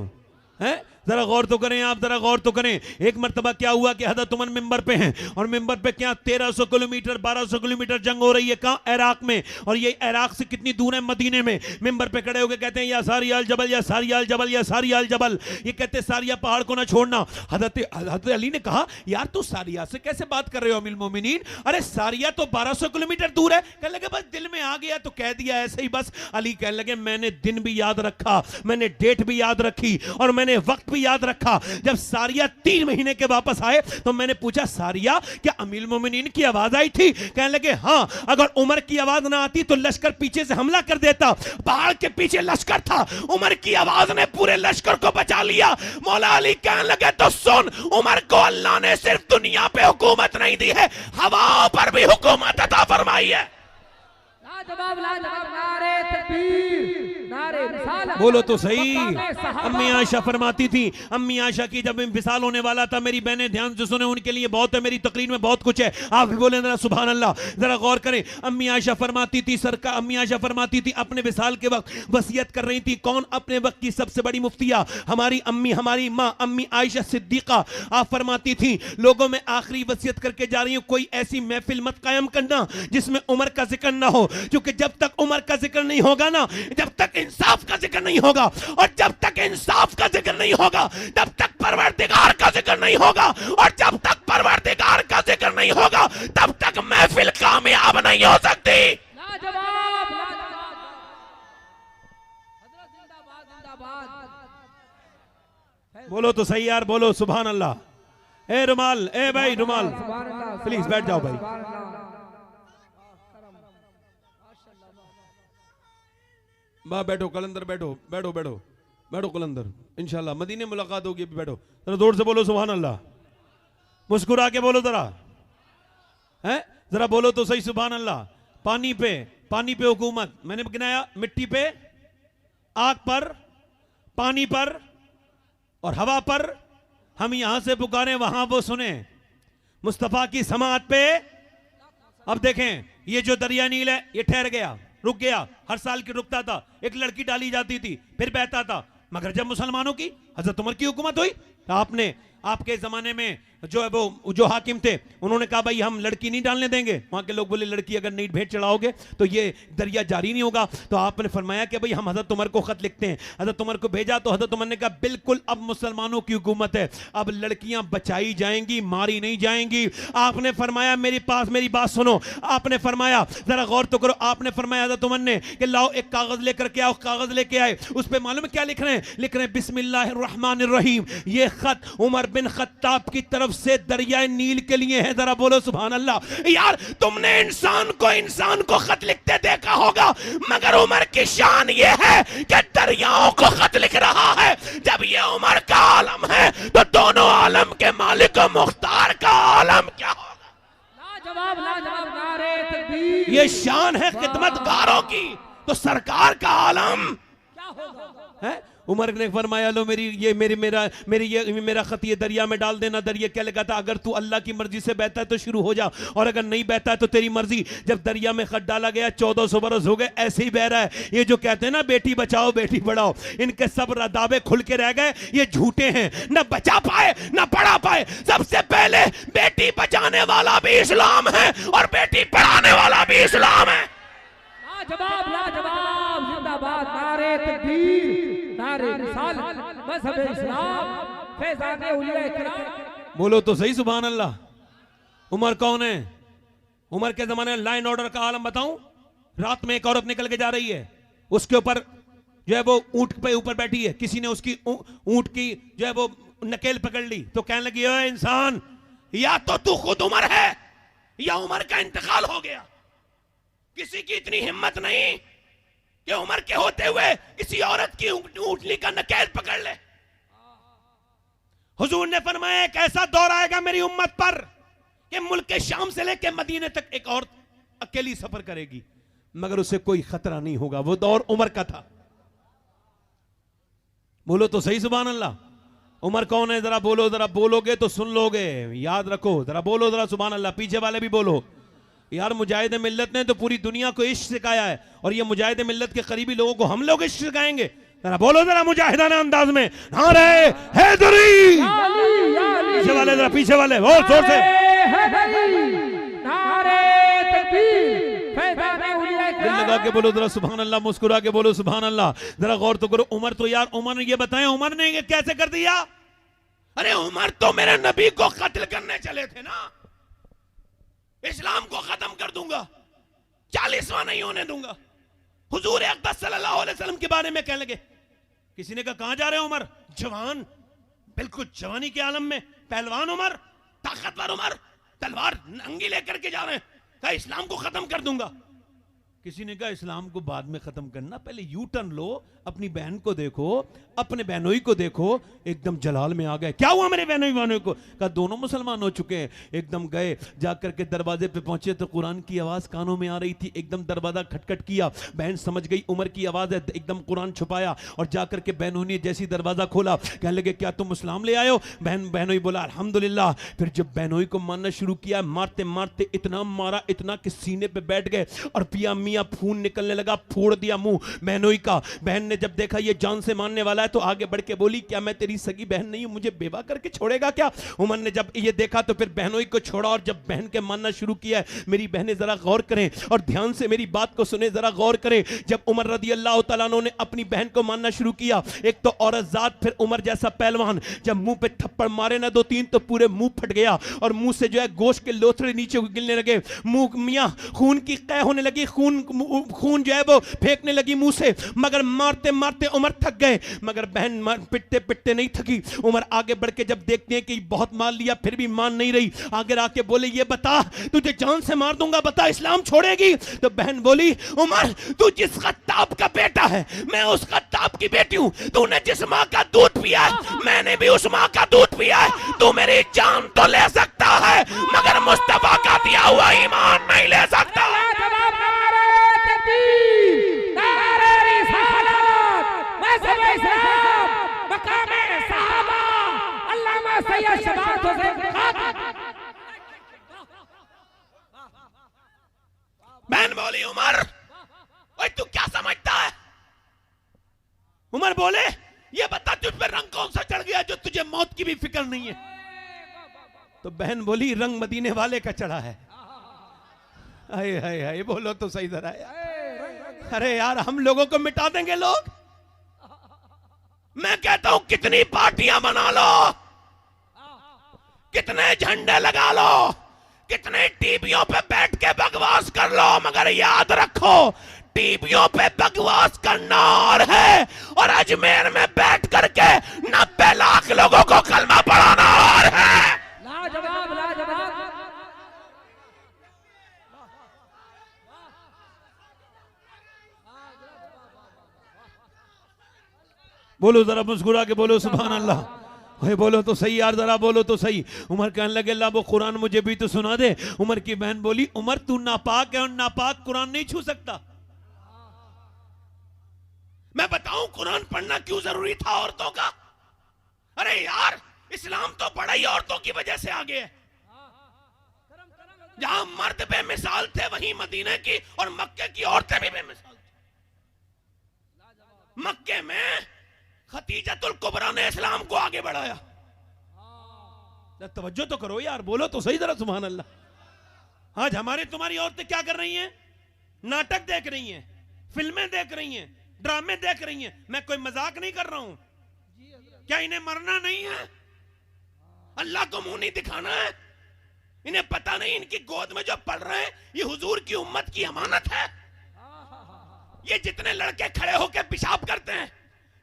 हैं जरा गौर तो करें आप, जरा गौर तो करें। एक मर्तबा क्या हुआ कि हज़रत उमर मिंबर पे हैं और मिंबर पे क्या 1300 किलोमीटर 1200 किलोमीटर जंग हो रही है, कहाँ? इराक में। और ये इराक से कितनी दूर है? मदीने में। मिंबर पे खड़े होकर कहते हैं या सारियाल जबल या सारियाल जबल या सारियाल जबल। ये कहते हैं सारिया पहाड़ को ना छोड़ना। हज़रत अली ने कहा यार तू सारिया से कैसे बात कर रहे हो अमीरुल मोमिनीन? अरे सारिया तो 1200 किलोमीटर दूर है। कहने लगे बस दिल में आ गया तो कह दिया ऐसे ही बस। अली कहने लगे मैंने दिन भी याद रखा, मैंने डेट भी याद रखी और मैंने वक्त भी याद रखा। जब सारिया 3 महीने के वापस आए तो मैंने पूछा सारिया क्या अमीरुल मोमिनीन की आवाज आई थी? कहने लगे हाँ, अगर उमर की आवाज ना आती तो लश्कर पीछे से हमला कर देता। पहाड़ के पीछे लश्कर था, उमर की आवाज ने पूरे लश्कर को बचा लिया। मौला अली कहने लगे तो सुन, उमर को अल्लाह ने सिर्फ दुनिया पे हुकूमत नहीं दी है, हवाओं पर भी हुकूमत अता फरमाई है। लाजवाब लाजवाब, नारे तकबीर, नारे रिसालत। बोलो तो सही। अम्मी आयशा फरमाती थी, अम्मी आयशा की जब विसाल होने वाला था, मेरी बहनें ध्यान से सुने, उनके लिए बहुत है, मेरी तकरीर में बहुत कुछ है, आप भी बोले जरा सुभान अल्लाह, जरा गौर करें। अम्मी आयशा फरमाती थी, सरकार अम्मी आयशा फरमाती थी अपने विसाल के वक्त वसीयत कर रही थी। कौन? अपने वक्त की सबसे बड़ी मुफ्तिया हमारी अम्मी, हमारी माँ अम्मी आयशा सिद्दीका। आप फरमाती थी लोगों में आखिरी वसीयत करके जा रही हूँ, कोई ऐसी महफिल मत कायम करना जिसमें उमर का जिक्र ना हो, क्योंकि जब तक उमर का जिक्र नहीं होगा ना, जब तक इंसाफ का जिक्र नहीं होगा, और जब तक इंसाफ का जिक्र नहीं होगा तब तक परवरदिगार का जिक्र नहीं होगा, और जब तक परवरदिगार का जिक्र नहीं होगा तब तक महफिल कामयाब नहीं हो सकती। लाजवाब लाजवाब, हज़रत जिंदाबाद जिंदाबाद। बोलो तो सही यार, बोलो सुभान अल्लाह। ए रुमाल, ए भाई रुमाल प्लीज बैठ जाओ भाई। बा बैठो कलंदर, बैठो बैठो बैठो बैठो कलंदर, इंशाल्लाह मदीने मुलाकात होगी, अभी बैठो। जरा जोर से बोलो सुभान अल्लाह, मुस्कुरा के बोलो जरा, हैं जरा बोलो तो सही सुभान अल्लाह। पानी पे हुकूमत, मैंने गिनाया, मिट्टी पे, आग पर, पानी पर और हवा पर। हम यहां से पुकारें वहां वो सुने, मुस्तफा की समाअत पे। अब देखें ये जो दरिया नील है ये ठहर गया, रुक गया, हर साल की रुकता था, एक लड़की डाली जाती थी फिर बहता था। मगर जब मुसलमानों की हजरत उमर की हुकूमत हुई तो आपने, आपके जमाने में जो है वो जो हाकिम थे उन्होंने कहा भाई हम लड़की नहीं डालने देंगे। वहां के लोग बोले लड़की अगर नहीं भेंट चढ़ाओगे तो ये दरिया जारी नहीं होगा। तो आपने फरमाया कि भाई हम हजरत उमर को खत लिखते हैं। हजरत उमर को भेजा तो हजरत उमर ने कहा बिल्कुल अब मुसलमानों की हुकूमत है, अब लड़कियां बचाई जाएंगी, मारी नहीं जाएंगी। आपने फरमाया मेरे पास मेरी बात सुनो, आपने फरमाया जरा गौर तो करो, आपने फरमाया हजरत उमर ने कि लाओ एक कागज लेकर के आओ। कागज लेके आए, उस पर मालूम है क्या लिख रहे हैं? लिख रहे हैं बिस्मिल्लाहिर्रहमानिर्रहीम, ये खत उमर बिन खत्ताब की तरफ से दरिया नील के लिए है। जरा बोलो सुभान अल्लाह। यार तुमने इंसान को खत लिखते देखा होगा, मगर उमर की शान ये है कि दरियाओं को खत लिख रहा है। जब ये उमर का आलम है तो दोनों आलम के मालिक और मुख्तार का आलम क्या होगा? लाजवाब लाजवाब, नारे तकबीर। ये शान है खिदमतगारों की, तो सरकार का आलम क्या होगा? है? उमर ने फरमाया लो मेरा खत ये दरिया में डाल देना। दरिया क्या लगा था, अगर तू अल्लाह की मर्जी से बहता है तो शुरू हो जा, और अगर नहीं बहता है तो तेरी मर्जी। जब दरिया में खत डाला गया 1400 बरस हो गए ऐसे ही बह रहा है। ये जो कहते हैं ना बेटी बचाओ बेटी पढ़ाओ, इनके सब दावे खुल के रह गए, ये झूठे हैं, न बचा पाए न पढ़ा पाए। सबसे पहले बेटी बचाने वाला भी इस्लाम है और बेटी पढ़ाने वाला भी इस्लाम है। लाजवाब लाजवाब, जिंदाबाद, नारे तकबीर, नारे रिसालत, मज़हब इस्लाम, फैज़ान औलिया इकराम। बोलो तो सही सुभान अल्लाह। उमर कौन है? उमर के जमाने में लॉ एंड ऑर्डर का आलम बताऊं? रात में एक औरत निकल के जा रही है, उसके ऊपर जो है वो ऊंट पे ऊपर बैठी है, किसी ने उसकी ऊंट की जो है वो नकेल पकड़ ली, तो कहने लगी ओए इंसान, या तो तू खुद उमर है या उमर का इंतकाल हो गया। किसी की इतनी हिम्मत नहीं कि उमर के होते हुए किसी औरत की ऊंटनी का नकेल पकड़ ले। हुजूर ने फरमाया एक ऐसा दौर आएगा मेरी उम्मत पर कि मुल्क के शाम से लेकर मदीने तक एक औरत अकेली सफर करेगी, मगर उसे कोई खतरा नहीं होगा। वो दौर उमर का था। बोलो तो सही सुभान अल्लाह। उमर कौन है? जरा बोलो, जरा बोलोगे तो सुन लोगे, याद रखो, जरा बोलो जरा सुभान अल्लाह। पीछे वाले भी बोलो। यार मुजाहिद मिल्लत ने तो पूरी दुनिया को इश्क सिखाया है, और ये मुजाहिद मिल्लत के करीबी लोगों को हम लोग इश्क सिखाएंगे। जरा बोलो जरा मुजाहिदाना अंदाज में, नारे हैदरी। पीछे वाले, जरा पीछे वाले बहुत जोर से दिल लगा के बोलो जरा सुभान अल्लाह, मुस्कुरा के बोलो सुभान अल्लाह। जरा गौर तो करो, उमर तो यार, उमर ने ये बताया उमर ने ये कैसे कर दिया? अरे उमर तो मेरे नबी को कत्ल करने चले थे ना, इस्लाम को खत्म कर दूंगा, 40वां नहीं होने दूंगा। हुजूर अक़दस सल्लल्लाहु अलैहि वसल्लम के बारे में कहने लगे। किसी ने कहा कहां जा रहे हो उमर? जवान, बिल्कुल जवानी के आलम में, पहलवान उमर, ताकतवर उमर, तलवार नंगी लेकर के जा रहे हैं, कहा इस्लाम को खत्म कर दूंगा। किसी ने कहा इस्लाम को बाद में खत्म करना, पहले यू टर्न लो, अपनी बहन को देखो, अपने बहनोई को देखो। एकदम जलाल में आ गए, क्या हुआ मेरे बहनोई को? कहा दोनों मुसलमान हो चुके हैं। एकदम गए, जाकर के दरवाजे पे पहुंचे तो कुरान की आवाज कानों में आ रही थी। एकदम दरवाजा खटखट किया, बहन समझ गई उमर की आवाज है, एकदम कुरान छुपाया और जाकर के बहनोई ने जैसी दरवाजा खोला, कहने लगे क्या तुम इस्लाम ले आए हो? बहनोई बोला अल्हम्दुलिल्लाह। फिर जब बहनोई को मारना शुरू किया, मारते मारते इतना मारा, इतना कि सीने पे बैठ गए और पिया मियां खून निकलने लगा, फोड़ दिया मुंह बहनोई का। बहन ने जब देखा ये जान से मारने वाला है तो आगे बढ़ के बोली क्या मैं तेरी सगी बहन नहीं हूं, मुझे बेवा करके छोड़ेगा क्या? उमर ने जब ये देखा तो फिर बहनोई को छोड़ा और जब बहन के मानना शुरू किया। मेरी बहनें जरा गौर करें और ध्यान से मेरी बात को सुने, जरा गौर करें। जब उमर रदी अल्लाह तआला अन्हु ने अपनी बहन को मानना शुरू किया, एक तो औरत जात, फिर उमर जैसा पहलवान, जब मुंह पे थप्पड़ मारे ना 2-3 तो पूरे मुंह फट गया और मुंह से जो है गोश्त के लोथड़े नीचे गिरने लगे। मुंह मियां खून की कै होने लगी, खून जो है वो फेंकने लगी मुंह से। मगर मारते मारते उमर थक गए, मगर बहन पिटते पिटते नहीं थकी। उमर आगे बढ़ के जब देखते हैं कि बहुत मार लिया फिर भी मान नहीं रही, आगे आके बोले ये बता तुझे जान से मार दूंगा, बता इस्लाम छोड़ेगी? तो बहन बोली उमर तू जिस खत्ताब का बेटा है मैं उस खत्ताब की बेटी हूं, तूने जिस मां का दूध पिया है मैंने भी उस मां का दूध पिया है। तू मेरी जान तो ले सकता है मगर मुस्तफा का दिया हुआ ईमान नहीं ले सकता। बहन बोली उमर ओए तू क्या समझता है? उमर बोले ये बता तुझ पे रंग कौन सा चढ़ गया जो तुझे मौत की भी फिक्र नहीं है? तो बहन बोली रंग मदीने वाले का चढ़ा है। हाय हाय हाय, बोलो तो सही जरा यार। अरे यार हम लोगों को मिटा देंगे लोग। मैं कहता हूं कितनी पार्टियां बना लो, कितने झंडे लगा लो, कितने टीवियों पे बैठ के बकवास कर लो, मगर याद रखो टीवियों पे बकवास करना और है और अजमेर में बैठ करके 90 लाख लोगों को कलमा पढ़ाना और है। लाजवाब लाजवाब। बोलो जरा मुस्कुरा के बोलो सुभान अल्लाह। भाई बोलो तो सही यार, जरा बोलो तो सही। उमर कहने लगे अल्लाह वो कुरान मुझे भी तो सुना दे। उमर की बहन बोली उमर तू नापाक है और नापाक कुरान नहीं छू सकता। मैं बताऊं कुरान पढ़ना क्यों जरूरी था औरतों का? अरे यार इस्लाम तो बड़ा ही औरतों की वजह से आगे है। जहां मर्द बेमिसाल थे वहीं मदीने की और मक्के की औरतें भी बेमिसाल थी। मक्के में खतीजतुल कुबरा ने इस्लाम को आगे बढ़ाया। तवज्जो तो करो यार, बोलो तो सही जरा सुभान अल्लाह। आज हमारे तुम्हारी औरतें क्या कर रही हैं? नाटक देख रही हैं, फिल्में देख रही हैं, ड्रामे देख रही हैं। मैं कोई मजाक नहीं कर रहा हूं। क्या इन्हें मरना नहीं है? अल्लाह को मुंह नहीं दिखाना है? इन्हें पता नहीं इनकी गोद में जो पढ़ रहे हैं ये हुजूर की उम्मत की अमानत है। ये जितने लड़के खड़े होकर पेशाब करते हैं,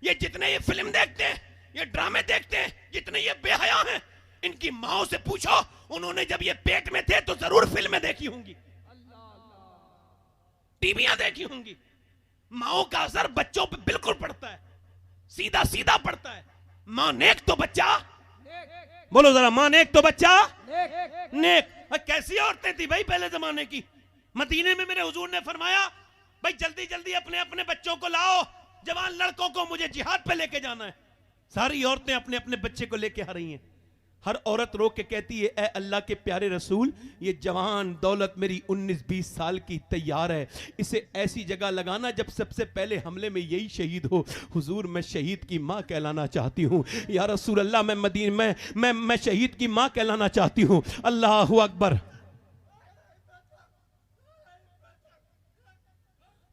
ये जितने ये फिल्म देखते हैं, ये ड्रामे देखते हैं, जितने ये बेहया हैं, इनकी माओ से पूछो उन्होंने जब ये पेट में थे तो जरूर फिल्में देखी होंगी, टीवियां देखी होंगी। माओ का असर बच्चों पे बिल्कुल पड़ता है, सीधा सीधा पड़ता है। मां नेक तो बच्चा, बोलो जरा, मां नेक तो बच्चा नेक। कैसी औरतें थी भाई पहले जमाने की। मदीने में मेरे हुजूर ने फरमाया भाई जल्दी जल्दी अपने अपने बच्चों को लाओ, जवान लड़कों को मुझे जिहाद पे लेके जाना है। सारी औरतें अपने अपने बच्चे को लेके आ रही हैं। हर औरत रो के कहती है, ए अल्लाह के प्यारे रसूल, ये जवान दौलत मेरी 19-20 साल की तैयार है, इसे ऐसी जगह लगाना जब सबसे पहले हमले में यही शहीद हो। हुजूर मैं शहीद की माँ कहलाना चाहती हूँ। या रसूल अल्लाह मैं मदीने मैं शहीद की माँ कहलाना चाहती हूँ। अल्लाहु अकबर।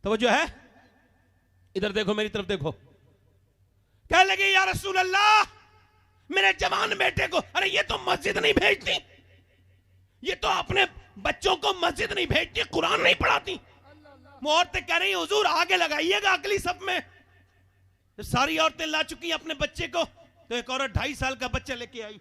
तो जो है इधर देखो, मेरी तरफ देखो। कह लगी या रसूल अल्लाह मेरे जवान बेटे को, अरे ये तो मस्जिद नहीं भेजती, ये तो अपने बच्चों को मस्जिद नहीं भेजती, कुरान नहीं पढ़ाती। वो औरतें कह रही हुजूर आगे लगाइएगा अगली सब में। तो सारी औरतें ला चुकी अपने बच्चे को, तो एक औरत 2.5 साल का बच्चा लेके आई।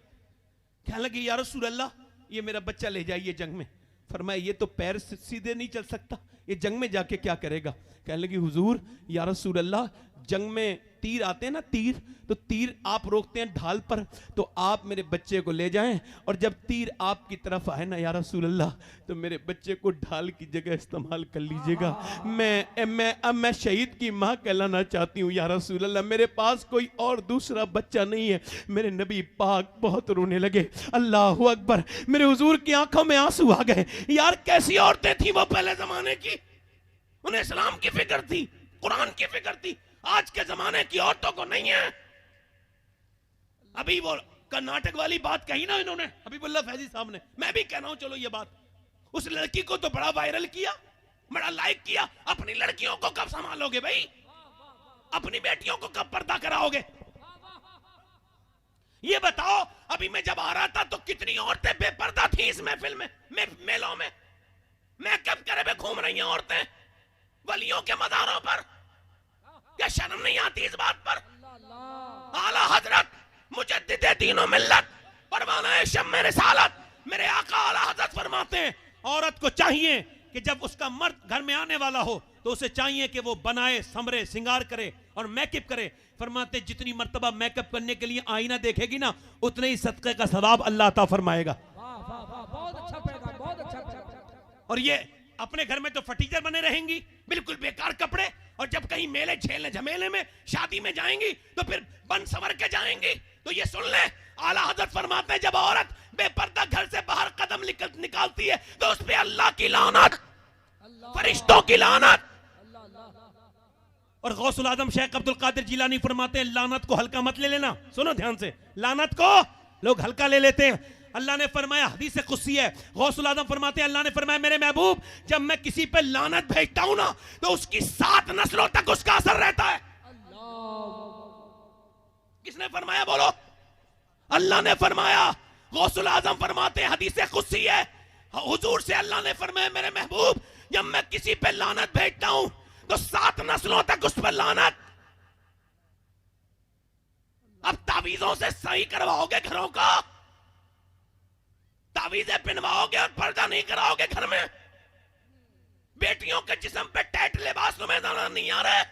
कहने लगी या रसूल अल्लाह ये मेरा बच्चा ले जाइए जंग में। फरमाया ये तो पैर सीधे नहीं चल सकता, ये जंग में जाके क्या करेगा। कहने लगी हुजूर या रसूल अल्लाह जंग में तीर आते हैं ना, तीर, तो तीर आप रोकते हैं ढाल पर, तो आप मेरे बच्चे को ले जाएं और जब तीर आपकी तरफ आए ना या रसूल अल्लाह तो मेरे बच्चे को ढाल की जगह इस्तेमाल कर लीजिएगा। मैं शहीद की माँ कहलाना चाहती हूँ या रसूल अल्लाह, मेरे पास कोई और दूसरा बच्चा नहीं है। मेरे नबी पाक बहुत रोने लगे। अल्लाहु अकबर। मेरे हुजूर की आंखों में आंसू आ गए। यार कैसी औरतें थी वो पहले जमाने की, उन्हें इस्लाम की फिक्र थी, कुरान की फिक्र थी। आज के जमाने की औरतों को नहीं है। अभी वो कर्नाटक वाली बात कही ना इन्होंने, हबीबुल्लाह फैजी साहब ने, मैं भी कह रहा हूं चलो ये बात, उस लड़की को तो बड़ा वायरल किया, बड़ा लाइक किया। अपनी लड़कियों को कब संभालोगे भाई, अपनी बेटियों को कब पर्दा कराओगे, ये बताओ। अभी मैं जब आ रहा था तो कितनी औरतें बेपर्दा थी इस महफिल में, मेलों में मेकअप करे हुए घूम रही हैं औरतें वलियों के मज़ारों पर। क्या शर्म नहीं आती इस बात पर। आला हजरत मुजद्दिद दीन व मिल्लत परवाना शम्मे रिसालत मेरे आका आला हजरत फरमाते हैं औरत को चाहिए कि जब उसका मर्द घर में आने वाला हो तो उसे चाहिए कि वो बनाए, समरे, श्रृंगार करे और मेकअप करे। फरमाते जितनी मर्तबा मेकअप करने के लिए आईना देखेगी ना उतने ही सदक़े का सवाब अल्लाह अता फरमाएगा। बहुत अच्छा पैगाम, बहुत अच्छा। और ये अपने घर में तो फटीचर बने रहेंगी, बिल्कुल बेकार कपड़े, और जब कहीं मेले झेलने झमेले में शादी में जाएंगी तो फिर बन संवर के जाएंगी। तो ये सुन ले, आला हजरत फरमाते हैं जब औरत बेपर्दा घर से बाहर कदम निकालती है तो उस पे अल्लाह की लानत, फरिश्तों की लानत। और गौसुल आजम शेख अब्दुल कादिर जिलानी फरमाते हैं लानत को हल्का मत ले लेना। सुनो ध्यान से, लानत को लोग हल्का ले लेते हैं। अल्लाह ने फरमाया, हदीस कुदसी है, गौसुल आजम फरमाते हैं अल्लाह ने फरमाया मेरे महबूब जब मैं किसी पे लानत भेजता हूं ना तो उसकी 7 नस्लों तक उसका असर रहता है। किसने फरमाया बोलो? अल्लाह ने फरमाया। गौसुल आजम फरमाते हैं हदीस कुदसी है, हुजूर से अल्लाह ने फरमाया मेरे महबूब जब मैं किसी पे लानत भेजता हूं तो 7 नस्लों तक उस पर लानत। अब तावीजों से सही करवाओगे घरों का, तावीज़ें पिनवाओगे और पर्दा नहीं कराओगे घर में। बेटियों के जिस्म पे टाइट लिबास तुम्हें नजर नहीं आ रहा है,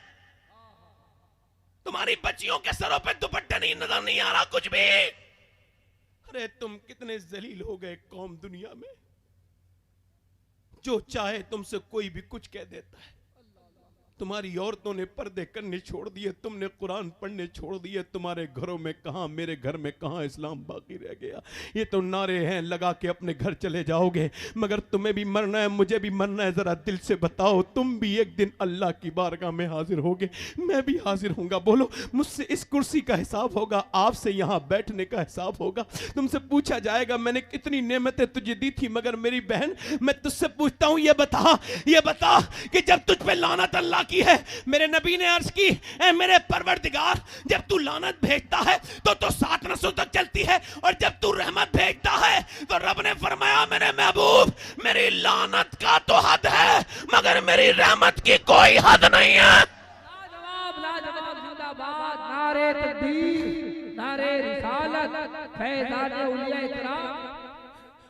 तुम्हारी बच्चियों के सरों पे दुपट्टे नहीं नजर नहीं आ रहा कुछ भी। अरे तुम कितने जलील हो गए कौम दुनिया में, जो चाहे तुमसे कोई भी कुछ कह देता है। तुम्हारी औरतों ने पर्दे करने छोड़ दिए, तुमने कुरान पढ़ने छोड़ दिए। तुम्हारे घरों में कहां, मेरे घर में कहां इस्लाम बाकी रह गया। ये तो नारे हैं लगा के अपने घर चले जाओगे, मगर तुम्हें भी मरना है, मुझे भी मरना है। जरा दिल से बताओ, तुम भी एक दिन अल्लाह की बारगाह में हाजिर होगे, मैं भी हाजिर होऊंगा। बोलो, मुझसे इस कुर्सी का हिसाब होगा, आपसे यहां बैठने का हिसाब होगा। तुमसे पूछा जाएगा मैंने कितनी नेमतें तुझे दी थी, मगर मेरी बहन मैं तुझसे पूछता हूं, ये बता कि जब तुझ पे लानत अल्लाह की है, मेरे नबी ने अर्ज की, ऐ मेरे परवरदिगार जब तू लानत भेजता है तो 7 नस्लों तक चलती है, और जब तू रहमत भेजता है तो रब ने फरमाया मेरे महबूब मेरी लानत का तो हद है मगर मेरी रहमत की कोई हद नहीं है। लाजवाब लाजवाब जिंदाबाद, नारे तकबीर, नारे रिसालत, फैज़ान औलिया इकराम।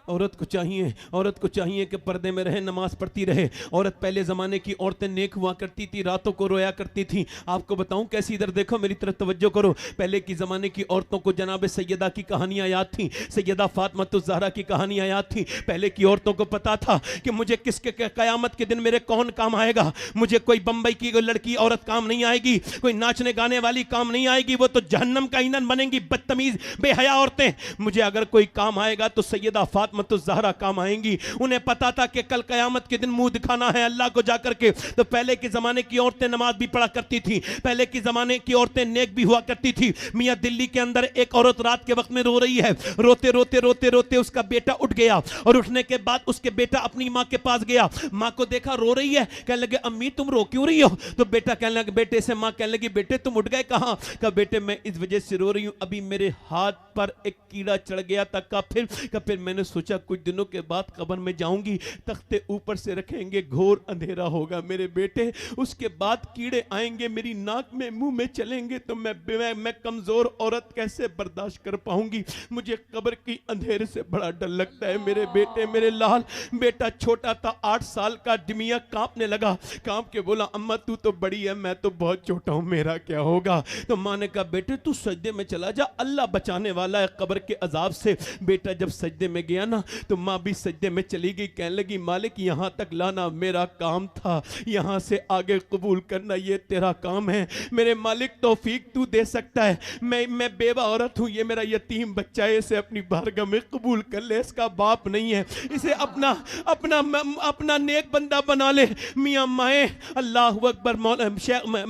औरत को चाहिए कि पर्दे में रहे, नमाज पढ़ती रहे। औरत पहले ज़माने की औरतें नेक हुआ करती थी, रातों को रोया करती थी। आपको बताऊं कैसी, इधर देखो मेरी तरफ तवज्जो करो। पहले की ज़माने की औरतों को जनाब सैयदा की कहानियाँ याद थी, सैयदा फातिमातुज़ ज़हरा की कहानियाँ याद थी। पहले की औरतों को पता था कि मुझे किसके क़यामत के दिन मेरे कौन काम आएगा। मुझे कोई बम्बई की कोई लड़की औरत काम नहीं आएगी, कोई नाचने गाने वाली काम नहीं आएगी, वो तो जहन्नम का ईंधन बनेंगी, बदतमीज़ बेहया औरतें। मुझे अगर कोई काम आएगा तो सैयदा ज़हरा काम आएंगी। उन्हें पता था कि कल कयामत के दिन मुंह दिखाना है अल्लाह को जाकर के। तो पहले के जमाने की औरतें नमाज भी पढ़ा करती थी, पहले के जमाने की औरतें नेक भी हुआ करती थी। मियां दिल्ली के अंदर एक औरत रात के वक्त में रो रही है, रोते रोते रोते रोते उसका बेटा उठ गया और उठने के बाद उसके बेटा अपनी माँ के पास गया। माँ को देखा रो रही है, कहने लगे अम्मी तुम रो क्यों रही हो? तो बेटा कहने लगे, बेटे से माँ कहने लगी बेटे तुम उठ गए कहाँ? कहा बेटे मैं इस वजह से रो रही हूँ, अभी मेरे हाथ पर एक कीड़ा चढ़ गया था। फिर मैंने सोचा कुछ दिनों के बाद कब्र में जाऊंगी, तख्ते ऊपर से रखेंगे, घोर अंधेरा होगा मेरे बेटे, उसके बाद कीड़े आएंगे मेरी नाक में मुंह में चलेंगे तो मैं कमजोर औरत कैसे बर्दाश्त कर पाऊंगी। मुझे कब्र की अंधेरे से बड़ा डर लगता है मेरे बेटे, मेरे लाल। बेटा छोटा था, 8 साल का, दिमिया कांपने लगा, कांप के बोला अम्मा तू तो बड़ी है, मैं तो बहुत छोटा हूं, मेरा क्या होगा? तो माँ ने कहा बेटे तू सजदे में चला जा, अल्लाह बचाने वाला है कब्र के अजाब से। बेटा जब सजदे में गया ना तो माँ भी सजदे में चली गई, कहने लगी मालिक यहाँ तक लाना मेरा काम था, यहाँ से आगे कबूल करना ये तेरा काम है। मेरे मालिक तौफीक तू दे सकता है, मैं बेवा औरत हूँ, ये मेरा यतीम बच्चा है, इसे अपनी बारगाह में कबूल कर ले, इसका बाप नहीं है, इसे अपना नेक बंदा बना ले। मियाँ माए अल्लाह अकबर।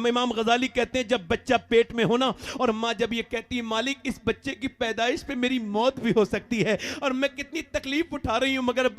इमाम गजाली कहते हैं जब बच्चा पेट में हो ना और माँ जब ये कहती है मालिक इस बच्चे की पैदाइश पे मेरी मौत भी हो सकती है और मैं कितनी तकलीफ उठा रही हूँ, मगर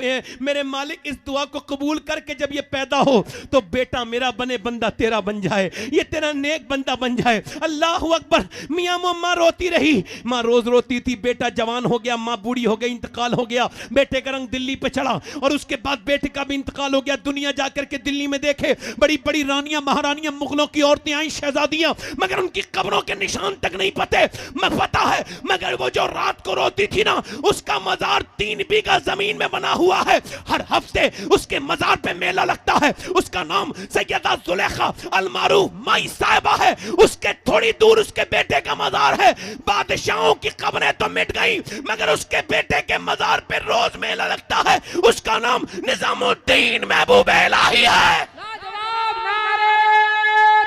मेरे मालिक इस दुआ को कबूल करके जब ये पैदा हो तो बेटा मेरा बने बंदा तेरा बन जाए, ये तेरा नेक बंदा बन जाए। अल्लाह अकबर। मियाँ माँ रोती रही, माँ रोज रोती थी। बेटा जवान हो गया, माँ बूढ़ी हो गई, इंतकाल हो गया, बेटे का रंग दिल्ली पे चढ़ा और उसके बाद बेटे का भी इंतकाल हो गया। दुनिया जाकर के दिल्ली में देखे, बड़ी बड़ी रानियां महारानियां मुगलों की औरतें आई, शहजादियां, मगर उनकी कब्रों के निशान तक नहीं पता है, मगर वो जो रात को रोती थी ना उसका मजार 3 बीघा जमीन में बना हुआ है। हर हफ्ते उसके मजार पे मेला लगता है, उसका नाम सैयदा जुलेखा अलमारूफ माई साहिबा है। उसके थोड़ी दूर उसके बेटे का मजार है। बादशाहों की कब्रें तो मिट गई मगर उसके बेटे के मजार पे रोज मेला लगता है, उसका नाम निजामुद्दीन महबूब इलाही है। लाजवाब, नारे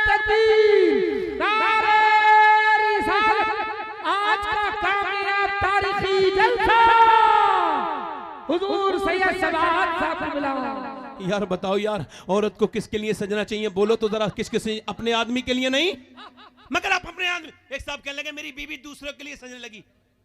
तकबीर, नारे रिसालत। आज का कामयाब तारीखी जलसा हुजूर सैयद सबात साहब को बुलाओ। यार बताओ यार, औरत को किसके लिए सजना चाहिए? बोलो तो जरा, किसके से? अपने आदमी के लिए नहीं, मगर आप अपने आदमी। एक साहब कहने लगे मेरी बीवी दूसरों के लिए सजने लगी।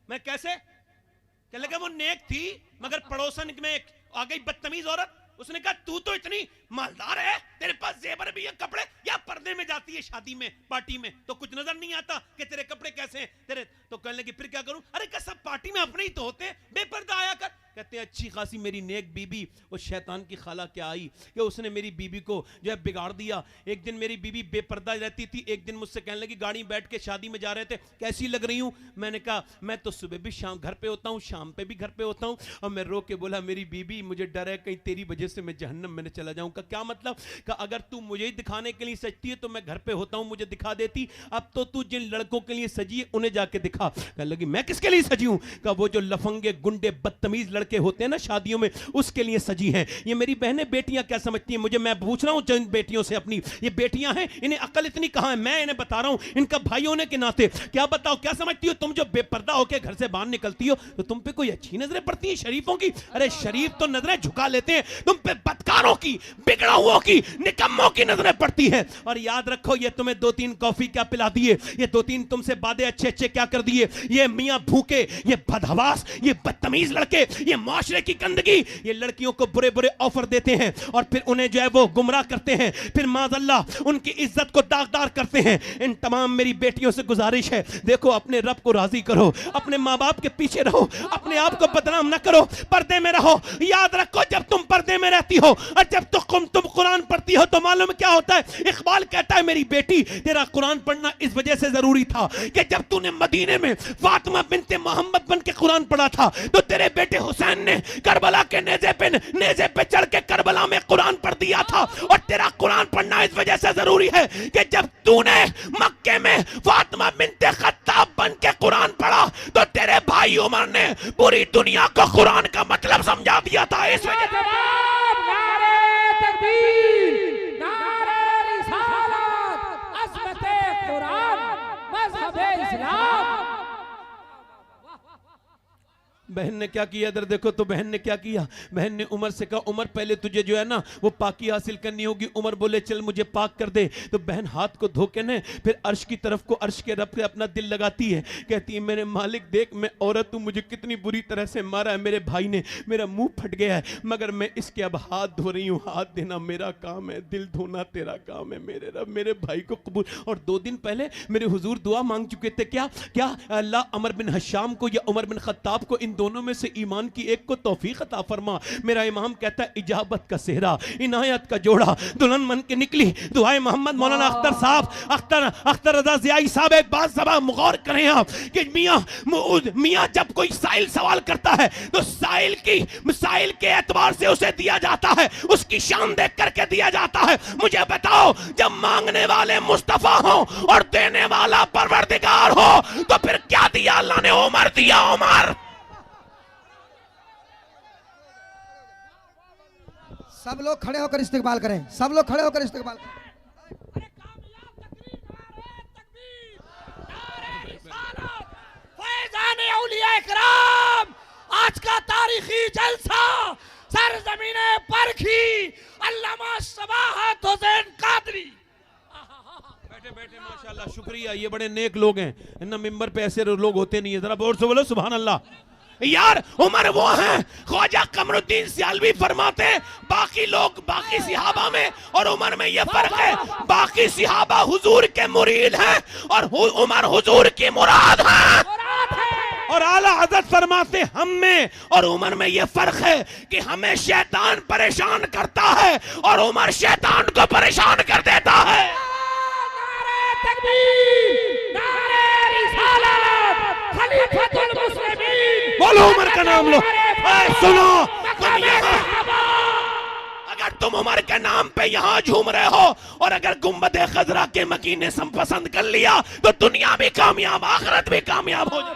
मैं कैसे? कहने लगा वो नेक थी मगर पड़ोसन में आ गई बदतमीज औरत। उसने कहा तू तो इतनी मालदार है, तेरे पास जेवर भी है, कपड़े, या पर्दे में जाती है शादी में पार्टी में तो कुछ नजर नहीं आता कि तेरे कपड़े कैसे हैं तेरे? तो कहने लगी फिर क्या करूं? अरे क्या सब पार्टी में अपने ही तो होते हैं, बेपर्दा आया कर। कहते हैं अच्छी खासी मेरी नेक बीबी वो शैतान की खाला क्या आई कि उसने मेरी बीबी को जो है बिगाड़ दिया। एक दिन मेरी बीबी बेपर्दा रहती थी, एक दिन मुझसे कहने लगी गाड़ी बैठ के शादी में जा रहे थे, कैसी लग रही हूं? मैंने कहा मैं तो सुबह भी शाम घर पे होता हूं, शाम पे भी घर पे होता हूं। और मैं रो के बोला मेरी बीबी मुझे डर है कहीं तेरी वजह से मैं जहन्नम में चला जाऊं। का क्या मतलब? का अगर तू मुझे ही दिखाने के लिए सजती है तो मैं घर पे होता हूं, मुझे दिखा देती। अब तो तू जिन लड़कों के लिए सजी है उन्हें जाके दिखा। कहने लगी मैं किसके लिए सजी हूं? का वो जो लफंगे गुंडे बदतमीज लड़के होते हैं ना शादियों में, उसके लिए सजी हैं। ये मेरी बहनें बेटियां क्या समझती हैं मुझे? मैं पूछ रहा हूं जिन बेटियों से अपनी, ये बेटियां हैं, इन्हें अकल इतनी कहां है? मैं इन्हें बता रहा हूं इनका भाई होने के नाते। क्या बताओ क्या समझती हो तुम? जो बेपर्दा होकर घर से बाहर निकलती हो तो तुम पे कोई अच्छी नजरें पड़ती हैं शरीफों की? अरे शरीफ तो नजरें झुका लेते हैं, तुम पे बदकारों की बिगड़ा हुआ की, निकम्मों की नजरें पड़ती है। और याद रखो, ये तुम्हें 2-3 कॉफी क्या पिला दिए, ये 2-3 तुमसे बातें अच्छे अच्छे क्या कर दिए, ये मियां भूखे, ये बदहवास, ये बदतमीज लड़के, ये माशरे की गंदगी, ये लड़कियों को बुरे बुरे ऑफर देते हैं और फिर उन्हें जो है वो गुमराह करते हैं, फिर माज़अल्लाह उनकी इज्जत को दागदार करते हैं। इन तमाम मेरी बेटियों से गुजारिश है, देखो अपने रब को राजी करो, अपने माँ बाप के पीछे रहो, अपने आप को बदनाम न करो, पर्दे में रहो। याद रखो, जब तुम पर्दे में रहती हो और जब तुम कुरान पढ़ती हो तो मालूम क्या होता है? इकबाल कहता है, मेरी बेटी तेरा कुरान पढ़ना इस वजह से जरूरी था कि जब तूने मदीने में फातिमा बिनते मोहम्मद बन के कुरान पढ़ा था तो तेरे बेटे हुसैन ने करबला के नेज़े पे चढ़ के करबला में कुरान पढ़ दिया था। और तेरा कुरान पढ़ना इस वजह से जरूरी है कि जब तूने मक्के में फातिमा बिनते खत्ताब बन के कुरान पढ़ा तो तेरे भाई उमर ने पूरी दुनिया को कुरान का मतलब समझा दिया था। इस वजह से बहन ने क्या किया, इधर देखो तो बहन ने क्या किया, बहन ने उमर से कहा, उमर पहले तुझे जो है ना वो पाकी हासिल करनी होगी। उमर बोले चल मुझे पाक कर दे। तो बहन हाथ को धो के ने फिर अर्श की तरफ को, अर्श के रब पे अपना दिल लगाती है, कहती है मेरे मालिक देख मैं औरत हूँ, मुझे कितनी बुरी तरह से मारा है मेरे भाई ने, मेरा मुंह फट गया है, मगर मैं इसके अब हाथ धो रही हूँ। हाथ देना मेरा काम है, दिल धोना तेरा काम है मेरे रब, मेरे भाई को कबूल। और 2 दिन पहले मेरे हुजूर दुआ मांग चुके थे, क्या क्या अल्लाह अमर बिन हशाम को या उमर बिन खत्ताब को, इन दोनों में से ईमान की एक को तौफीक अता फरमा। मेरा इमाम कहता है इजाबत का सेहरा, इनायत का जोड़ा, दुल्हन बन के निकली। दुआए मोहम्मद मौलाना अख्तर साहब, अख्तर रजा ज़ियाई साहब, एक बात सभा गौर करें आप कि मियां जब कोई साइल सवाल करता है तो साइल के एतबार से उसे दिया जाता है, उसकी शान देख करके दिया जाता है। मुझे बताओ, जब मांगने वाले मुस्तफा हो और देने वाला परवरदिगार हो तो फिर क्या दिया अल्लाह ने? उमर दिया, उमर। सब लोग खड़े होकर इस्तिकबाल करें, सब लोग खड़े होकर इस्तिकबाल करें। फैज़ाने औलिया इकराम, आज का तारीखी जलसा सरज़मीने परखी अल्लामा सबाहत हुसैन कादरी। बैठे बैठे माशाल्लाह, शुक्रिया, ये बड़े नेक लोग हैं ना, मिंबर पे ऐसे लोग होते नहीं है। जरा और से बोलो सुभान अल्लाह। यार उमर वो हैं, ख्वाजा कमरुद्दीन सियालवी फरमाते हैं बाकी लोग बाकी सिहाबा में और उमर में ये फर्क है, बाकी सिहाबा हुजूर के मुरीद हैं और उमर हुजूर की मुराद है। और आला हज़रत फरमाते हम में और उमर में ये फर्क है कि हमें शैतान परेशान करता है और उमर शैतान को परेशान कर देता है। नारे तकबीर, नारे रिसालत, खलीफतुल मुस्लिमीन, बोलो उमर का नाम लो। सुनो, अगर तुम उमर के नाम पे यहाँ झूम रहे हो और अगर गुम्बद खजरा के मकी ने पसंद कर लिया तो दुनिया भी कामयाब, आखिरत भी कामयाब हो जाए।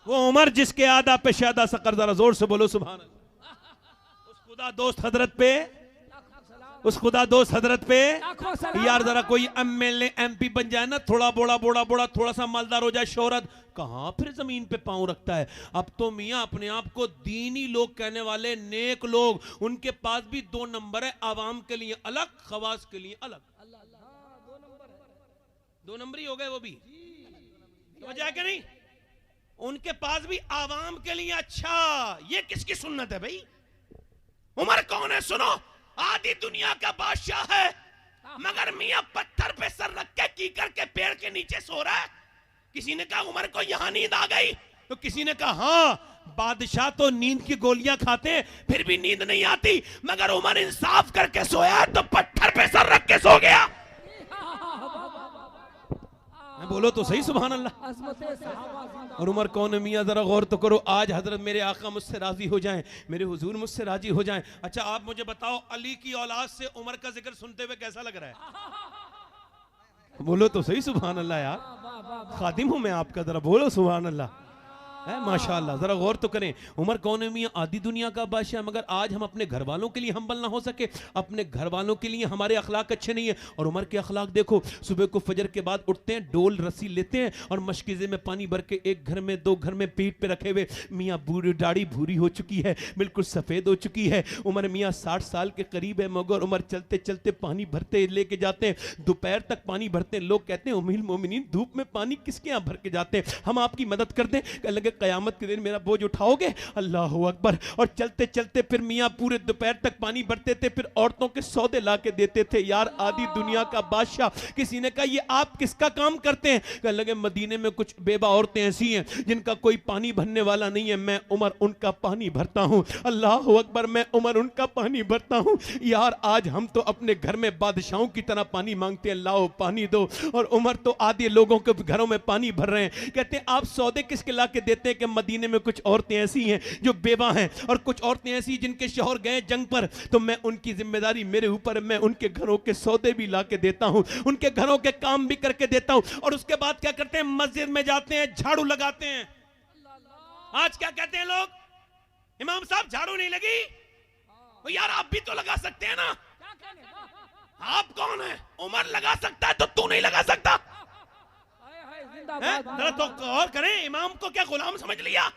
वो उमर जिसके आदा पे शादा सकर, जरा जोर से बोलो सुभान अल्लाह। उस खुदा दोस्त हजरत पे, उस खुदा दोस्त हजरत पे यार जरा कोई एमएलए एमपी बन जाए ना, थोड़ा बोड़ा थोड़ा सा मालदार हो जाए, शोहरत, कहां फिर जमीन पे पांव रखता है। अब तो मियां अपने आप को दीनी लोग कहने वाले नेक लोग, उनके पास भी 2 नंबर है, आवाम के लिए अलग, खवास के लिए अलग। 2 नंबर ही हो गए वो भी, समझ आया कि नहीं? उनके पास भी आवाम के लिए अच्छा। ये किसकी सुन्नत है भाई? उमर कौन है? सुनो, आधी दुनिया का बादशाह है मगर मियां पत्थर पे सर रख के कीकर के पेड़ के नीचे सो रहा है। किसी ने कहा उमर को यहां नींद आ गई, तो किसी ने कहा हाँ बादशाह तो नींद की गोलियां खाते हैं फिर भी नींद नहीं आती, मगर उमर इंसाफ करके सोया तो पत्थर पे सर रख के सो गया। बोलो तो सही सुभान अल्लाह। और उमर कौन है मियां? जरा गौर तो करो। आज हजरत मेरे आका मुझसे राजी हो जाएं, मेरे हुजूर मुझसे राजी हो जाएं। अच्छा आप मुझे बताओ, अली की औलाद से उमर का जिक्र सुनते हुए कैसा लग रहा है? बोलो तो सही सुभान अल्लाह। यार खादिम हूं मैं आपका, जरा बोलो सुभान अल्लाह। है माशाअल्लाह। जरा गौर तो करें, उमर कौन है मियां? आधी दुनिया का बादशाह। मगर आज हम अपने घर वालों के लिए हम्बल ना हो सके, अपने घर वालों के लिए हमारे अखलाक अच्छे नहीं है। और उमर के अखलाक देखो, सुबह को फजर के बाद उठते हैं, डोल रस्सी लेते हैं और मशकीज़े में पानी भर के एक घर में दो घर में पीठ पे रखे हुए, मियाँ बूढ़ी दाढ़ी भूरी हो चुकी है, बिल्कुल सफ़ेद हो चुकी है। उमर मियाँ 60 साल के करीब है, मगर उमर चलते चलते पानी भरते लेके जाते हैं, दोपहर तक पानी भरते हैं। लोग कहते हैं उम्मील मोमिनीन धूप में पानी किसके यहाँ भर के जाते हैं, हम आपकी मदद कर दें। कहने लगे क़यामत के दिन मेरा बोझ उठाओगे? अल्लाह अकबर। और चलते चलते फिर मियाँ पूरे दोपहर तक पानी भरते थे, फिर औरतों के सौदे ला के देते थे। यार आधी दुनिया का बादशाह। किसी ने कहा ये आप किसका काम करते हैं? कहने लगे मदीने में कुछ बेवा औरतें ऐसी हैं जिनका कोई पानी भरने वाला नहीं है, मैं उमर उनका पानी भरता हूँ। अल्लाह अकबर, मैं उमर उनका पानी भरता हूँ। यार आज हम तो अपने घर में बादशाहों की तरह पानी मांगते हैं, लाओ पानी दो। और उमर तो आधे लोगों के घरों में पानी भर रहे हैं। कहते हैं आप सौदे किसके ला के देते हैं? कि मदीने में कुछ औरतें ऐसी हैं जो बेवा हैं, और कुछ औरतें ऐसी जिनके शौहर गए जंग पर, तो मैं उनकी जिम्मेदारी मेरे ऊपर, मैं उनके घरों के सौदे भी ला के देता हूं, उनके घरों के काम भी करके देता हूं। और उसके बाद क्या करते हैं? मस्जिद में जाते हैं, झाड़ू लगाते हैं। आज क्या कहते हैं लोग? इमाम साहब झाड़ू नहीं लगी? तो यार आप भी तो लगा सकते हैं ना। आप कौन है? उमर लगा सकता है तो तू नहीं लगा सकता? जरा तो गौर करें, इमाम को क्या गुलाम समझ लिया?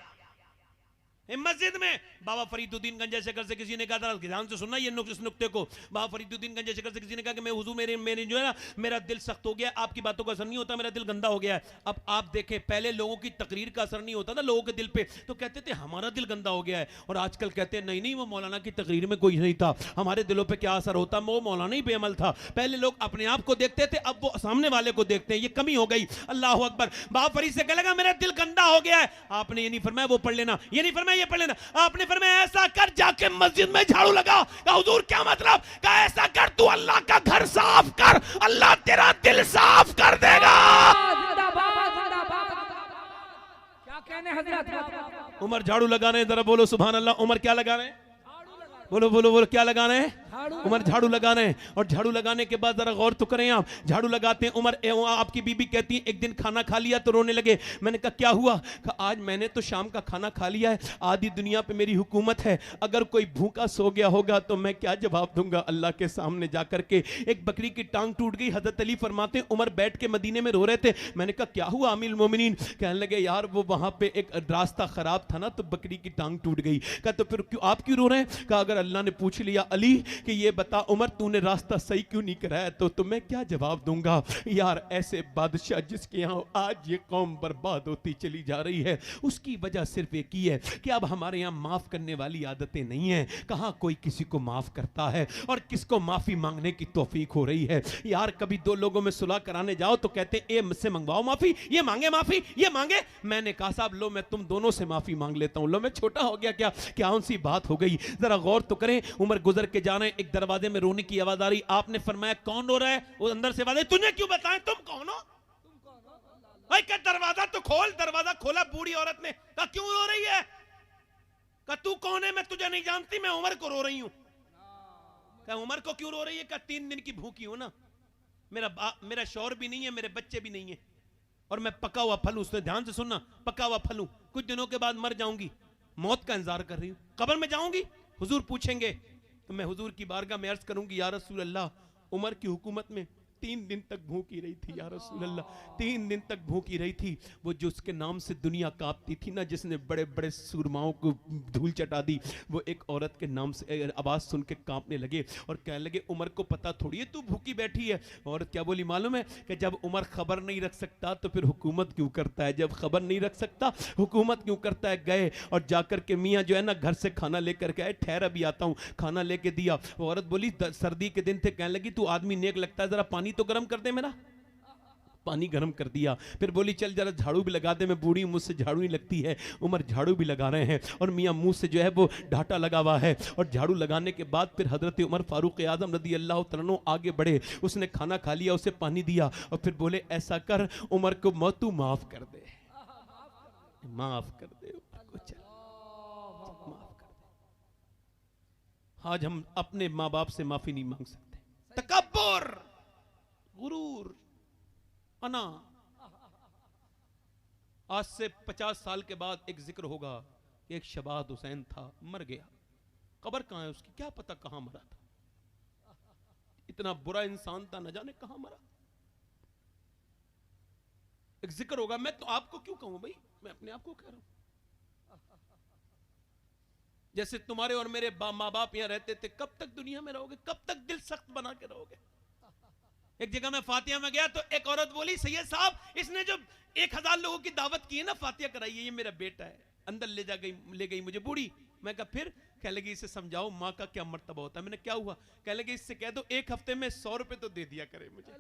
मस्जिद में बाबा फरीदुद्दीन गंज शकर से किसी ने कहा था, ध्यान से सुनना ये इस नुक्ते को, बाबा फरीदुद्दीन गंज शकर से किसी ने कहा कि मैं हुजूर मेरे जो है ना, मेरा दिल सख्त हो गया, आपकी बातों का असर नहीं होता, मेरा दिल गंदा हो गया है। अब आप देखें, पहले लोगों की तकरीर का असर नहीं होता था लोगों के दिल पे, तो कहते थे हमारा दिल गंदा हो गया है। और आजकल कहते हैं नहीं नहीं, वो मौलाना की तकरीर में कोई नहीं था, हमारे दिलों पर क्या असर होता, वो मौलाना ही बेअमल था। पहले लोग अपने आप को देखते थे, अब वो सामने वाले को देखते हैं, ये कमी हो गई। अल्लाह अकबर। बाबा फरीद से कह लगा मेरा दिल गंदा हो गया है। आपने ये नहीं फरमाया वो पढ़ लेना, ये नहीं फरमाया ये पढ़ लेना, आपने फरमाया ऐसा कर जाके मस्जिद में झाड़ू लगा। कहा हुजूर क्या मतलब? कहा ऐसा कर तू अल्लाह का घर साफ कर, अल्लाह तेरा दिल साफ कर देगा। क्या कहने हजरत? उमर झाड़ू लगा रहे हैं, जरा बोलो सुभान अल्लाह। उमर क्या लगा रहे हैं? बोलो बोलो बोलो, क्या लगा रहे हैं? उमर झाड़ू लगा रहे हैं। और झाड़ू लगाने के बाद जरा गौर तो करें, आप झाड़ू लगाते हैं। उमर आपकी बीबी कहती है एक दिन खाना खा लिया तो रोने लगे। मैंने कहा क्या हुआ? कहा आज मैंने तो शाम का खाना खा लिया है, आधी दुनिया पे मेरी हुकूमत है, अगर कोई भूखा सो गया होगा तो मैं क्या जवाब दूंगा अल्लाह के सामने जाकर के। एक बकरी की टांग टूट गई। हजरत अली फरमाते हैं उमर बैठ के मदीने में रो रहे थे। मैंने कहा क्या हुआ अमीर मोमिनीन? कहने लगे यार वो वहां पे एक रास्ता खराब था ना, तो बकरी की टांग टूट गई। कहा तो फिर क्यों आप क्यों रो रहे हैं? कहा अगर अल्लाह ने पूछ लिया अली कि ये बता उमर तूने रास्ता सही क्यों नहीं कराया, तो तुम्हें क्या जवाब दूंगा? यार ऐसे बादशाह जिसके यहाँ आज ये कौम बर्बाद होती चली जा रही है, उसकी वजह सिर्फ एक ही है कि अब हमारे यहाँ माफ करने वाली आदतें नहीं है। कहाँ कोई किसी को माफ करता है और किसको माफी मांगने की तौफीक हो रही है। यार कभी दो लोगों में सुलह कराने जाओ तो कहते ए मुझसे मंगवाओ माफी, ये मांगे माफी, ये मांगे। मैंने कहा साहब लो मैं तुम दोनों से माफी मांग लेता हूं, लो मैं छोटा हो गया क्या? क्या उनसी बात हो गई? जरा गौर तो करें। उमर गुजर के जा रहे हैं, एक दरवाजे में रोने की आवाज आ रही। आपने फरमाया कौन रो रहा है? वो अंदर से आवाज आई, तुझे क्यों बताएं तुम कौन हो? भाई क्या दरवाजा तो खोल। दरवाजा खोला, बूढ़ी औरत ने कहा क्यों रो रही है? कहा तू कौन है? मैं तुझे नहीं जानती, मैं उमर को रो रही हूं। कहा उमर को क्यों रो रही है? कहा 3 दिन की भूखी हूं ना, मेरा शौहर भी नहीं है, मेरे बच्चे भी नहीं है, और मैं पका हुआ फल हूं। उसने ध्यान से सुनना, पका हुआ फल हूं, कुछ दिनों के बाद मर जाऊंगी, मौत का इंतजार कर रही हूं, कब्र में जाऊंगी, हुजूर पूछेंगे तो मैं हुजूर की बारगाह में अर्ज करूंगी या रसूल अल्लाह उमर की हुकूमत में 3 दिन तक भूखी रही थी या रसूल अल्लाह, 3 दिन तक भूखी रही थी। वो जो उसके नाम से दुनिया कांपती थी ना, जिसने बड़े बड़े सूरमाओं को धूल चटा दी, वो एक औरत के नाम से आवाज़ सुन के कांपने लगे और कहने लगे उमर को पता थोड़ी है तू भूखी बैठी है। औरत क्या बोली मालूम है? कि जब उमर खबर नहीं रख सकता तो फिर हुकूमत क्यों करता है? जब खबर नहीं रख सकता हुकूमत क्यों करता है? गए और जाकर के मियाँ जो है ना घर से खाना लेकर के आए, ठहर अभी आता हूँ, खाना लेके दिया। वो औरत बोली सर्दी के दिन थे, कहने लगी तू आदमी नेक लगता है, जरा पानी तो गर्म कर दे मेरा। पानी गर्म कर दिया। फिर बोली चल जरा झाड़ू भी लगा दे, मैं बूढ़ी हूं मुझसे झाड़ू नहीं लगती है। उमर झाड़ू भी लगा रहे हैं और मियां मुंह से जो है वो ढाटा लगा हुआ है। और झाड़ू लगाने के बाद फिर हजरत उमर फारूक आजम रदी अल्लाह तआला अन्हु आगे बढ़े, उसने खाना खा लिया, उसे पानी दिया और फिर बोले ऐसा कर उमर को तू माफ कर दे, माफ कर दे उमर को, चल माफ कर दे। आज हम अपने माँ बाप से माफी नहीं मांग सकते। तकब्बुर, गुरूर, अना। आज से 50 साल के बाद एक जिक्र होगा कि एक शबाद हुसैन था, मर गया, कब्र कहां है उसकी, क्या पता कहां मरा था, इतना बुरा इंसान था, न जाने कहां मरा। एक जिक्र होगा। मैं तो आपको क्यों कहूं भाई, मैं अपने आप को कह रहा हूं। जैसे तुम्हारे और मेरे माँ बाप यहां रहते थे, कब तक दुनिया में रहोगे, कब तक दिल सख्त बना के रहोगे। एक जगह मैं फातिया में गया तो एक औरत बोली, सैयद साहब इसने जो 1000 लोगों की दावत की है ना, फातिया कराई है, ये मेरा बेटा है। अंदर ले गई मुझे बूढ़ी। मैं कहा फिर? कह लगी इसे समझाओ माँ का क्या मर्तबा होता है। मैंने क्या हुआ? कह लगी इससे कह दो 1 हफ्ते में 100 रुपए तो दे दिया करे मुझे।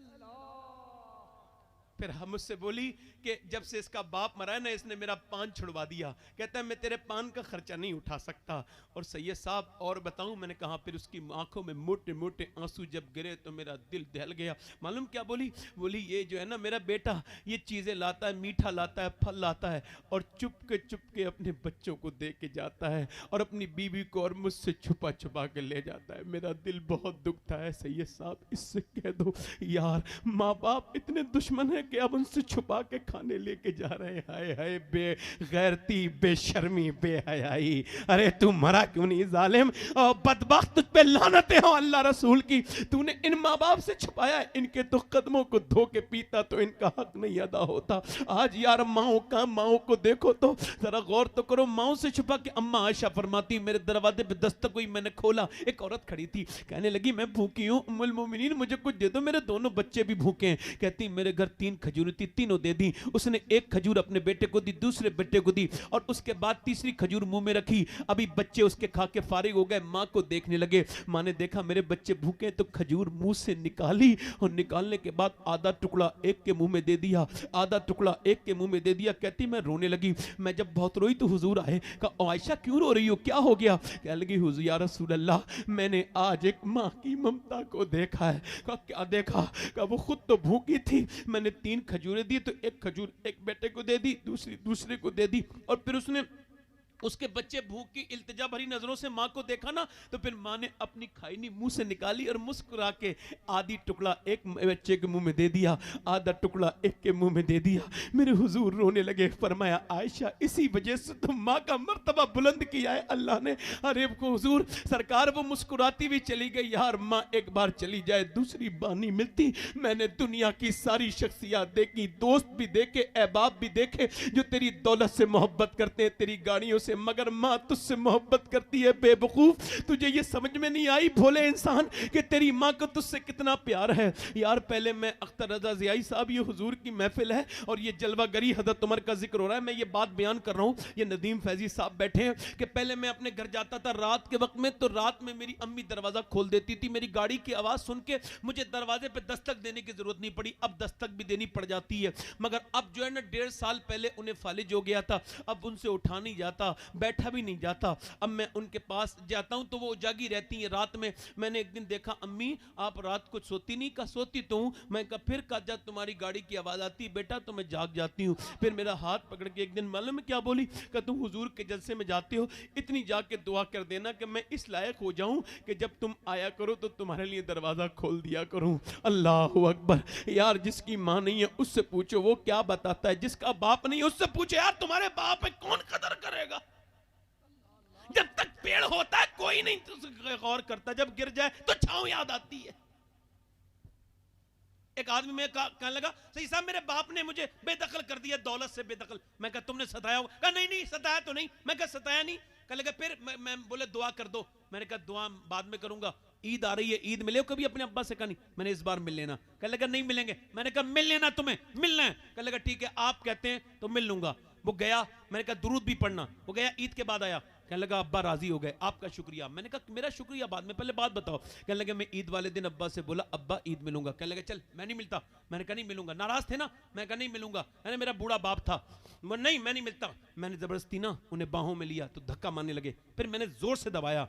फिर हम मुझसे बोली कि जब से इसका बाप मरा है ना, इसने मेरा पान छुड़वा दिया। कहता है मैं तेरे पान का खर्चा नहीं उठा सकता। और सैयद साहब और बताऊं, मैंने कहा फिर उसकी आंखों में मोटे मोटे आंसू जब गिरे तो मेरा दिल दहल गया। मालूम क्या बोली? बोली ये जो है ना मेरा बेटा, ये चीजें लाता है, मीठा लाता है, फल लाता है, और चुपके अपने बच्चों को दे के जाता है, और अपनी बीवी को और मुझसे छुपा छुपा के ले जाता है। मेरा दिल बहुत दुखता है सैयद साहब, इससे कह दो यार माँ बाप इतने दुश्मन है कि अब उनसे छुपा के खाने लेके जा रहे हैं। हाय हाय बेगैरती, बेशर्मी, बेहयाई। अरे तू मरा क्यों नहीं जालिम और बदबख्त, तुझ पे लानतें हो अल्लाह रसूल की। तूने इन माँ बाप से छुपाया, इनके तो कदमों को धो के पीता तो इनका हक नहीं अदा होता। आज यार माओ को देखो तो जरा गौर तो करो, माओ से छुपा के। अम्मा आयशा फरमाती मेरे दरवाजे पे दस्तक हुई, मैंने खोला, एक औरत खड़ी थी, कहने लगी मैं भूखी हूँ उम्मुल मोमिनीन, मुझे कुछ दे दो, मेरे दोनों बच्चे भी भूखे हैं। कहती मेरे घर 3 खजूर थी, तीनों दे दी। उसने 1 खजूर अपने बेटे को दी, दूसरे बेटे को दी, और उसके बाद तीसरी खजूर मुंह में रखी। अभी बच्चे उसके खा के फारिग हो गए, माँ को देखने लगे। माँ ने देखा मेरे बच्चे भूखे हैं तो खजूर मुंह से निकाली, और निकालने के बाद आधा टुकड़ा एक के मुंह में दे दिया, आधा टुकड़ा एक के मुंह में दे दिया। कहती मैं रोने लगी। मैं जब बहुत रोई तो हुजूर आए, कहा आयशा क्यों रो रही हो, क्या हो गया? कह लगी हुजूर या रसूल अल्लाह, मैंने आज एक माँ की ममता को देखा है। कहा क्या देखा? कहा वो खुद तो भूखी थी, मैंने 3 खजूरें दी तो 1 खजूर एक बेटे को दे दी, दूसरी दूसरे को दे दी, और फिर उसने उसके बच्चे भूख की इल्तिजा भरी नजरों से माँ को देखा ना, तो फिर माँ ने अपनी खाईनी मुंह से निकाली और मुस्कुरा के आधी टुकड़ा एक बच्चे के मुंह में दे दिया, आधा टुकड़ा एक के मुंह में दे दिया। मेरे हुजूर रोने लगे। फरमाया आयशा इसी वजह से तो माँ का मर्तबा बुलंद किया है अल्लाह ने। अरे हुजूर सरकार वो मुस्कुराती भी चली गई। यार माँ एक बार चली जाए दूसरी बार नहीं मिलती। मैंने दुनिया की सारी शख्सियत देखी, दोस्त भी देखे, अहबाब भी देखे जो तेरी दौलत से मोहब्बत करते हैं, तेरी गाड़ियों से, मगर माँ तुझसे मोहब्बत करती है। बेवकूफ, तुझे ये समझ में नहीं आई भोले इंसान कि तेरी माँ को तुझसे कितना प्यार है। यार पहले मैं अख्तर रजा ज़ियाई साहब, ये हुजूर की महफिल है और ये जलवागरी हज़रत उमर का जिक्र हो रहा है। मैं ये बात बयान कर रहा हूँ, ये नदीम फैजी साहब बैठे हैं कि पहले मैं अपने घर जाता था रात के वक्त में, तो रात में मेरी अम्मी दरवाजा खोल देती थी। मेरी गाड़ी की आवाज़ सुन के मुझे दरवाजे पे दस्तक देने की जरूरत नहीं पड़ी, अब दस्तक भी देनी पड़ जाती है। मगर अब जो है ना 1.5 साल पहले उन्हें फालिज हो गया था, अब उनसे उठा नहीं जाता, बैठा भी नहीं जाता। अब मैं उनके पास जाता हूं तो वो जागी रहती हैं रात में। मैंने एक दिन देखा अम्मी आप रात को सोती नहीं? का सोती तो हूं। मैं कहा फिर का जब तुम्हारी गाड़ी की आवाज आती है बेटा तो मैं जाग जाती हूं। फिर मेरा हाथ पकड़ के एक दिन मालूम है क्या बोली? कि तुम हुजूर के जलसे में जाते हो, इतनी जाग के दुआ कर देना कि मैं इस लायक हो जाऊं कि जब तुम आया करो तो तुम्हारे लिए दरवाजा खोल दिया करूं। अल्लाह अकबर। यार जिसकी मां नहीं है उससे पूछो वो क्या बताता है, जिसका बाप नहीं है उससे पूछो यार तुम्हारे बाप है कौन कदर करेगा। जब तक पेड़ होता है कोई नहीं गौर करता, जब गिर जाए तो छांव याद आती है। एक आदमी में कहने लगा सही साहब मेरे बाप ने मुझे बेदखल कर दिया, दौलत से बेदखल। मैं कहा तुमने सताया होगा? कहा नहीं सताया तो नहीं। मैं कहा सताया नहीं। कहा लगा फिर मैं बोले दुआ कर दो। मैंने कहा दुआ बाद में करूंगा, ईद आ रही है, ईद मिले कभी अपने अब्बा से? कहा नहीं। मैंने इस बार मिल लेना। कह लगा नहीं मिलेंगे। मैंने कहा मिल लेना, तुम्हें मिलना है। कह लगा ठीक है आप कहते हैं तो मिल लूंगा। वो गया, मैंने कहा दुरूद भी पढ़ना। वो गया, ईद के बाद आया, कहने लगा अब्बा राजी हो गए, आपका शुक्रिया। मैंने कहा मेरा शुक्रिया बाद में, पहले बात बताओ। कहने लगे मैं ईद वाले दिन अब्बा से बोला अब्बा ईद मिलूंगा। कहने लगे चल मैं नहीं मिलता। मैंने कहा नहीं मिलूंगा। नाराज थे ना? मैं कहा नहीं मिलूंगा। मैंने मेरा बूढ़ा बाप था, नहीं मैं नहीं मिलता। मैंने जबरदस्ती ना उन्हें बाहों में लिया तो धक्का मारने लगे। फिर मैंने जोर से दबाया,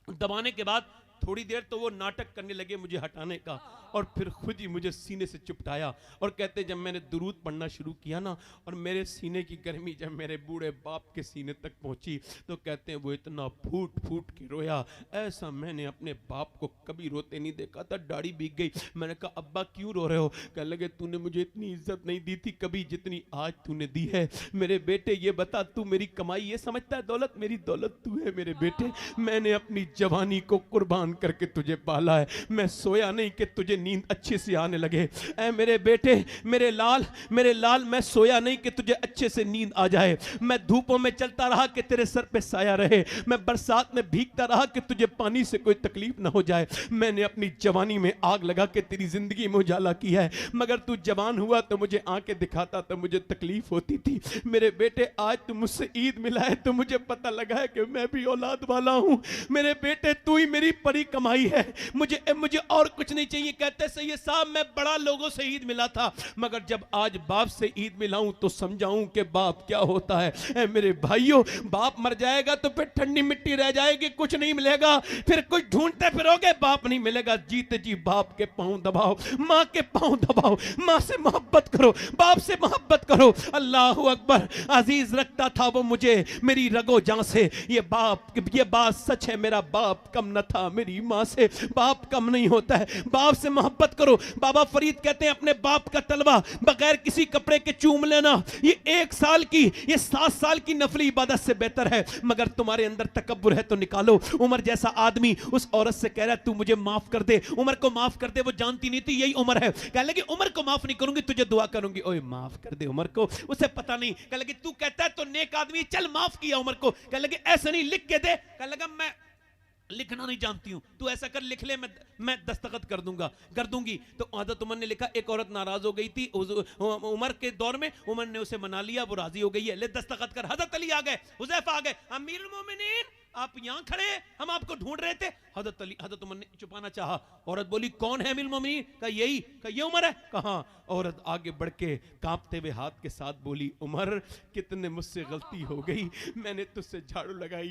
दबाने के बाद थोड़ी देर तो वो नाटक करने लगे मुझे हटाने का, और फिर खुद ही मुझे सीने से चिपटाया और कहते जब मैंने दुरूद पढ़ना शुरू किया ना, और मेरे सीने की गर्मी जब मेरे बूढ़े बाप के सीने तक पहुंची, तो कहते हैं वो इतना फूट फूट के रोया, ऐसा मैंने अपने बाप को कभी रोते नहीं देखा था, दाढ़ी भीग गई। मैंने कहा अब्बा क्यों रो रहे हो? कहने लगे तूने मुझे इतनी इज्जत नहीं दी थी कभी जितनी आज तूने दी है। मेरे बेटे ये बता, तू मेरी कमाई ये समझता है दौलत? मेरी दौलत तू है मेरे बेटे। मैंने अपनी जवानी को कुर्बान करके तुझे पाला है, मैं सोया नहीं कि तुझे नींद अच्छे से आने लगे। ऐ मेरे बेटे, मेरे लाल, मैं सोया नहीं कि तुझे अच्छे से नींद आ जाए। मैं धूपों में चलता रहा कि तेरे सर पे साया रहे, मैं बरसात में भीगता रहा कि तुझे पानी से कोई तकलीफ ना हो जाए। मैंने अपनी जवानी में आग लगा के तेरी जिंदगी में उजाला किया है, मगर तू जवान हुआ तो मुझे आंखें दिखाता तो मुझे तकलीफ होती थी। मेरे बेटे आज तू मुझसे ईद मिला है तो मुझे पता लगा है कि मैं भी औलाद वाला हूं। मेरे बेटे तू ही मेरी परी कमाई है, मुझे और कुछ नहीं चाहिए। कहते सही साहब मैं बड़ा लोगों से ईद मिला था, मगर जब आज बाप से ईद मिलाऊं तो समझाऊं कि बाप क्या होता है। मेरे भाइयों, बाप मर जाएगा तो फिर ठंडी मिट्टी रह जाएगी, कुछ नहीं मिलेगा, फिर कुछ ढूंढते फिरोगे बाप नहीं मिलेगा। जीते जी बाप के पांव दबाओ, मां के पांव दबाओ, मां से मोहब्बत करो, बाप से मोहब्बत करो। अल्लाह अकबर। अजीज रखता था वो मुझे मेरी रगो जान से, ये बात सच है, मेरा बाप कम न था मेरी मां से। बाप कम नहीं होता है, बाप से मोहब्बत करो। बाबा फरीद कहते हैं अपने बाप का तलवा बगैर किसी कपड़े के चूम लेना ये 1 साल की, ये 7 साल की नफली इबादत से बेहतर है। मगर तुम्हारे अंदर तकब्बुर है तो निकालो। उमर जैसा आदमी उस औरत से कह रहा है तू मुझे माफ कर दे, उमर को माफ कर दे। वो जानती नहीं थी यही उमर है। कह लगी उमर को माफ नहीं करूंगी, तुझे दुआ करूंगी। ओए माफ कर दे उमर को, उसे पता नहीं। कह लगी तू कहता है तो नेक आदमी, चल माफ किया उमर को। कह लगी ऐसा नहीं, लिख के दे। कह लगा मैं लिखना नहीं जानती हूं, तू ऐसा कर लिख ले, मैं दस्तखत कर दूंगी। तो हज़रत उमर ने लिखा। एक औरत नाराज हो गई थी उमर के दौर में, उमर ने उसे मना लिया, वो राजी हो गई है, ले दस्तखत कर। हज़रत अली आ गए, हुज़ैफा आ गए, अमीरुल मोमिनीन आप यहां खड़े हैं, हम आपको ढूंढ रहे थे। हज़रत उमर ने छुपाना चाहा। औरत बोली कौन है अमीरुल मोमिनीन? कहा यही। कहा ये उमर है? कहा। औरत आगे बढ़ के कांपते हुए हाथ के साथ बोली उमर कितने मुझसे गलती हो गई, मैंने तुझसे झाड़ू लगवाई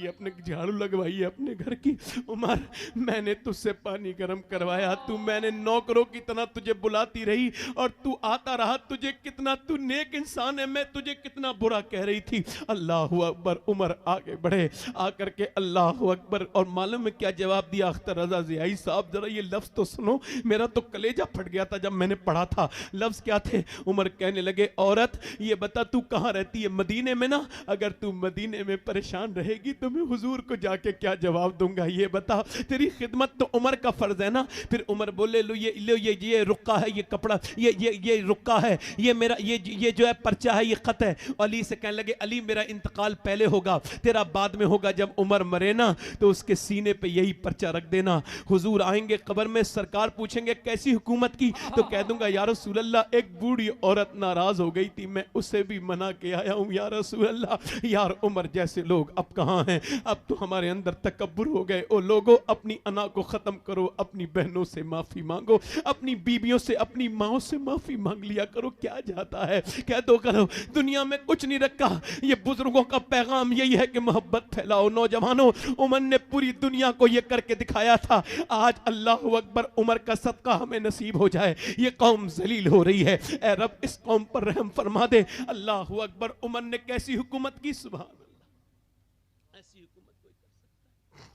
है अपने घर की। उमर मैंने तुझसे पानी गर्म करवाया, मैंने नौकरों की तरह तुझे बुलाती रही और तू आता रहा। तुझे कितना तू नेक इंसान है, मैं तुझे कितना बुरा कह रही थी। अल्लाह अकबर। उमर आगे बढ़े, आकर के अल्लाह अकबर। और मालूम है क्या जवाब दिया अख्तर रजा ज़ियाई साहब? जरा ये लफ्ज तो सुनो, मेरा तो कलेजा फट गया था जब मैंने पढ़ा था। लफ्ज क्या थे? उमर कहने लगे औरत ये बता तू कहां रहती है? मदीने में ना? अगर तू मदीने में परेशान रहेगी तो मैं हुजूर को जाके क्या जवाब दूंगा, ये बता। तेरी खिदमत तो उमर का फर्ज है ना। फिर उमर बोले लो ये रुक्का है, ये कपड़ा, ये रुक्का है, ये मेरा ये जो है पर्चा है, ये खत है। अली से कहने लगे अली मेरा इंतकाल पहले होगा, तेरा बाद में होगा। जब उमर मरे ना तो उसके सीने पे यही पर्चा रख देना। हुजूर आएंगे कब्र में, सरकार पूछेंगे कैसी हुकूमत की, तो कह दूंगा या रसूल अल्लाह एक बूढ़ी औरत नाराज हो गई थी, मैं उसे भी मना के आया हूं या रसूल अल्लाह। यार उमर जैसे लोग अब कहां हैं? अब तो हमारे अंदर तकब्बुर हो गए। ओ लोगों अपनी अना को खत्म करो, अपनी बहनों से माफी मांगो, अपनी बीबियों से, अपनी माओ से माफी मांग लिया करो। क्या जाता है, कह दो करो, दुनिया में कुछ नहीं रखा। ये बुजुर्गों का पैगाम यही है कि मोहब्बत फैलाओ। नौजवानों, उमर ने पूरी दुनिया को ये करके दिखाया था। आज अल्लाह अकबर उमर का सदका हमें नसीब हो जाए। ये कौम जलील हो रही है, ऐ रब इस कौम पर रहम फरमा दे। अल्लाह अकबर। उमर ने कैसी हुकूमत की, सुभान अल्लाह, ऐसी हुकूमत कोई कर सकता है।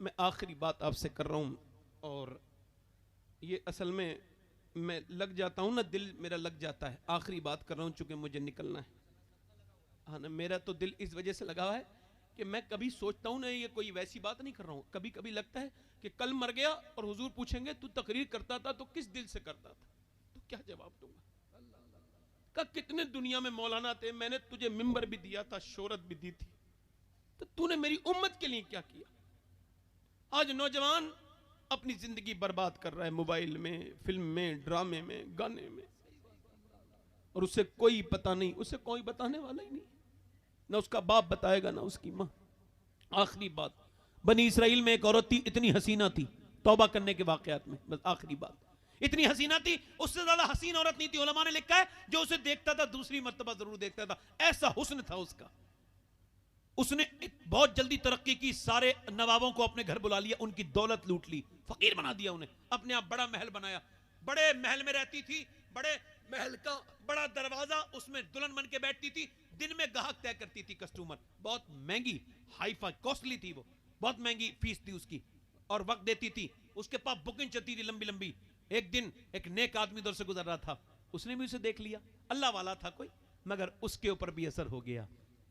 मैं आखिरी बात आपसे कर रहा हूं, और ये असल में मैं लग जाता हूं ना, दिल मेरा लग जाता है। आखिरी बात कर रहा हूं चूंकि मुझे निकलना है। हाँ ना, मेरा तो दिल इस वजह से लगा हुआ है कि मैं कभी सोचता हूं ना, ये कोई वैसी बात नहीं कर रहा हूं, कभी कभी लगता है कि कल मर गया और हुजूर पूछेंगे तू तकरीर करता था तो किस दिल से करता था, तो क्या जवाब दूंगा? का कितने दुनिया में मौलाना थे, मैंने तुझे मिंबर भी दिया था, शोहरत भी दी थी, तो तूने मेरी उम्मत के लिए क्या किया? आज नौजवान अपनी जिंदगी बर्बाद कर रहा है मोबाइल में, फिल्म में, ड्रामे में, गाने में, और उसे कोई पता नहीं, उसे कोई बताने वाला ही नहीं, ना उसका बाप बताएगा ना उसकी मां। आखिरी बात, बनी इसराइल में एक औरत थी, इतनी हसीना थी, तौबा करने के वाकयात में, बस आखिरी बात, इतनी हसीना थी, उससे ज्यादा हसीन औरत नहीं थी। उलमा ने लिखा है जो उसे देखता था दूसरी मर्तबा जरूर देखता था, ऐसा हुस्न था उसका। उसने बहुत जल्दी तरक्की की, सारे नवाबों को अपने घर बुला लिया, उनकी दौलत लूट ली, फकीर बना दिया उन्हें, अपने आप बड़ा महल बनाया, बड़े महल में रहती थी, बड़े महल का बड़ा दरवाजा, उसमें दुल्हन बन के बैठती थी, दिन में ग्राहक तय करती थी, कस्टमर, बहुत महंगी हाईफाई कॉस्टली थी वो, बहुत महंगी फीस थी उसकी, और वक्त देती थी, उसके पास बुकिंग चलती थी लंबी लंबी। एक दिन एक नेक आदमी उधर से गुजर रहा था, उसने भी उसे देख लिया, अल्लाह वाला था कोई, मगर उसके ऊपर भी असर हो गया।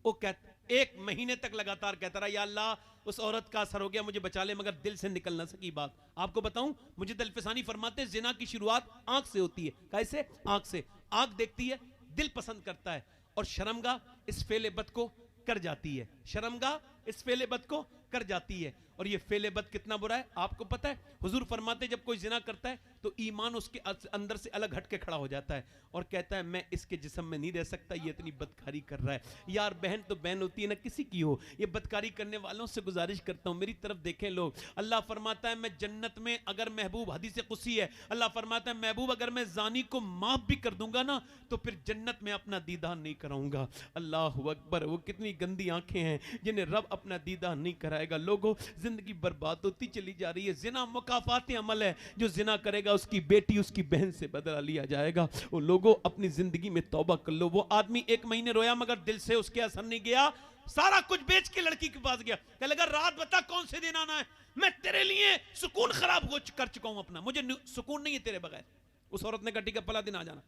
वो कहता, एक महीने तक लगातार कहता रहा, या अल्लाह उस औरत का असर हो गया, मुझे बचा ले, मगर दिल से निकल ना सकी बात। आपको बताऊं, मुझे दिलफिसानी फरमाते हैं, जिना की शुरुआत आंख से होती है। कैसे? आंख से। आंख देखती है, दिल पसंद करता है, और शर्मगाह इस फेले बद को कर जाती है, शर्मगाह इस फेले बद को कर जाती है। और ये फेले बद कितना बुरा है आपको पता है? हुजूर फरमाते, जब कोई जिना करता है तो ईमान उसके अंदर से अलग हट के खड़ा हो जाता है, और कहता है मैं इसके जिस्म में नहीं रह सकता, ये इतनी बदकारी कर रहा है। यार बहन तो बहन होती है ना किसी की हो, ये बदकारी करने वालों से गुजारिश करता हूं मेरी तरफ देखें लोग। अल्लाह फरमाता है मैं जन्नत में, अगर महबूब, हदीस कुदसी है, अल्लाह फरमाता है महबूब अगर मैं जानी को माफ भी कर दूंगा ना, तो फिर जन्नत में अपना दीदार नहीं कराऊंगा। अल्लाह अकबर, वो कितनी गंदी आंखें हैं जिन्हें रब अपना दीदार नहीं कराएगा। लोगों, जिंदगी बर्बाद होती चली जा रही है। जिना मुकाफात अमल है, जो जिना करेगा उसकी बेटी उसकी बहन से बदला लिया जाएगा। वो लोगों, अपनी जिंदगी में तौबा कर लो। वो आदमी 1 महीने रोया मगर दिल से उसके असर नहीं गया, सारा कुछ बेच के लड़की के पास गया, कहने लगा रात बता कौन से दिन आना है, मैं तेरे लिए सुकून खराब कर चुका हूं अपना, मुझे सुकून नहीं है तेरे बगैर। उस औरत ने कहा ठीक है फला दिन आ जाना।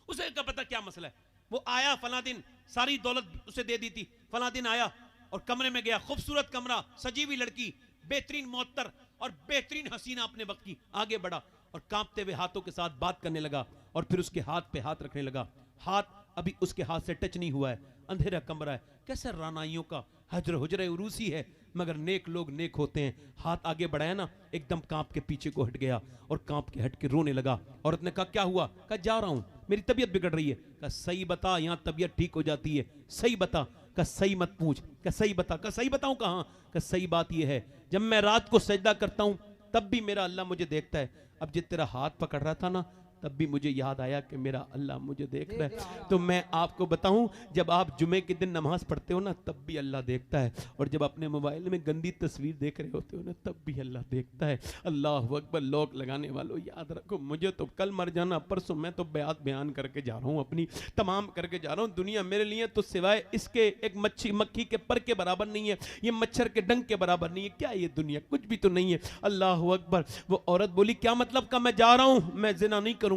उसे क्या पता क्या मसला है। वो आया फला दिन, सारी दौलत उसे दे दी थी, फला दिन आया और कमरे में गया, खूबसूरत कमरा, सजी हुई लड़की, बेहतरीन मुअत्तर और बेहतरीन हसीना अपने वक्त की। आगे बढ़ा और कांपते हुए हाथों के साथ बात करने लगा, और फिर उसके हाथ पे हाथ रखने लगा। हाथ अभी उसके हाथ से टच नहीं हुआ है, अंधेरा कमरा है, कैसे रानाइयों का हजर हुजर उरूसी है, मगर नेक लोग नेक होते हैं। हाथ आगे बढ़ाया ना, एकदम कांप के पीछे को हट गया और कांप के हट के रोने लगा। औरत ने कहा क्या हुआ? कहा जा रहा हूं, मेरी तबीयत बिगड़ रही है। कहा सही बता, यहां तबीयत ठीक हो जाती है, सही बता। कहा सही मत पूछ। कहा सही बता। कहा सही बताऊं कहां? कहा सही बात यह है, जब मैं रात को सजदा करता हूं तब भी मेरा अल्लाह मुझे देखता है। अब जिस तेरा हाथ पकड़ रहा था ना, तब भी मुझे याद आया कि मेरा अल्लाह मुझे देख रहा है। तो मैं आपको बताऊं, जब आप जुमे के दिन नमाज पढ़ते हो ना, तब भी अल्लाह देखता है, और जब अपने मोबाइल में गंदी तस्वीर देख रहे होते हो ना, तब भी अल्लाह देखता है। अल्लाह अकबर। लॉक लगाने वालों याद रखो, मुझे तो कल मर जाना, परसों मैं तो बयान करके जा रहा हूं, अपनी तमाम करके जा रहा हूं। दुनिया मेरे लिए तो सिवाय इसके एक मक्खी के पर के बराबर नहीं है, ये मच्छर के डंक के बराबर नहीं है। क्या ये दुनिया कुछ भी तो नहीं है। अल्लाह अकबर। वो औरत बोली क्या मतलब? का मैं जा रहा हूं, मैं जिना नहीं करूंगा।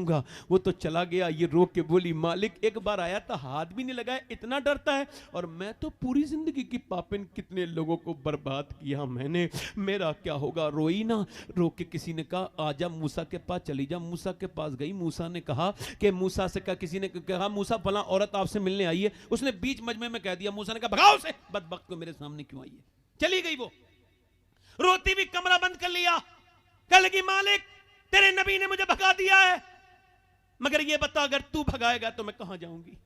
वो तो चला गया। ये रो के बोली मालिक एक बार आया था, हाथ भी नहीं लगाया, इतना डरता है, और मैं तो पूरी जिंदगी की पापिन, कितने लोगों को बर्बाद किया मैंने, मेरा क्या होगा? रोई ना। रो के किसी ने कहा आजा मूसा के पास चली जा। मूसा के पास गई। मूसा ने कहा कि मूसा से कहा, किसी ने कहा मूसा फला औरत आपसे मिलने आई है। उसने बीच मजमे में कह दिया। मूसा ने कहा भगाओ उसे, बदबख्त को मेरे सामने क्यों आई है? चली गई। वो रोती भी कमरा बंद कर लिया। कह लगी मालिक तेरे नबी ने मुझे भगा दिया है, मगर ये बता अगर तू भगाएगा तो मैं कहां जाऊंगी?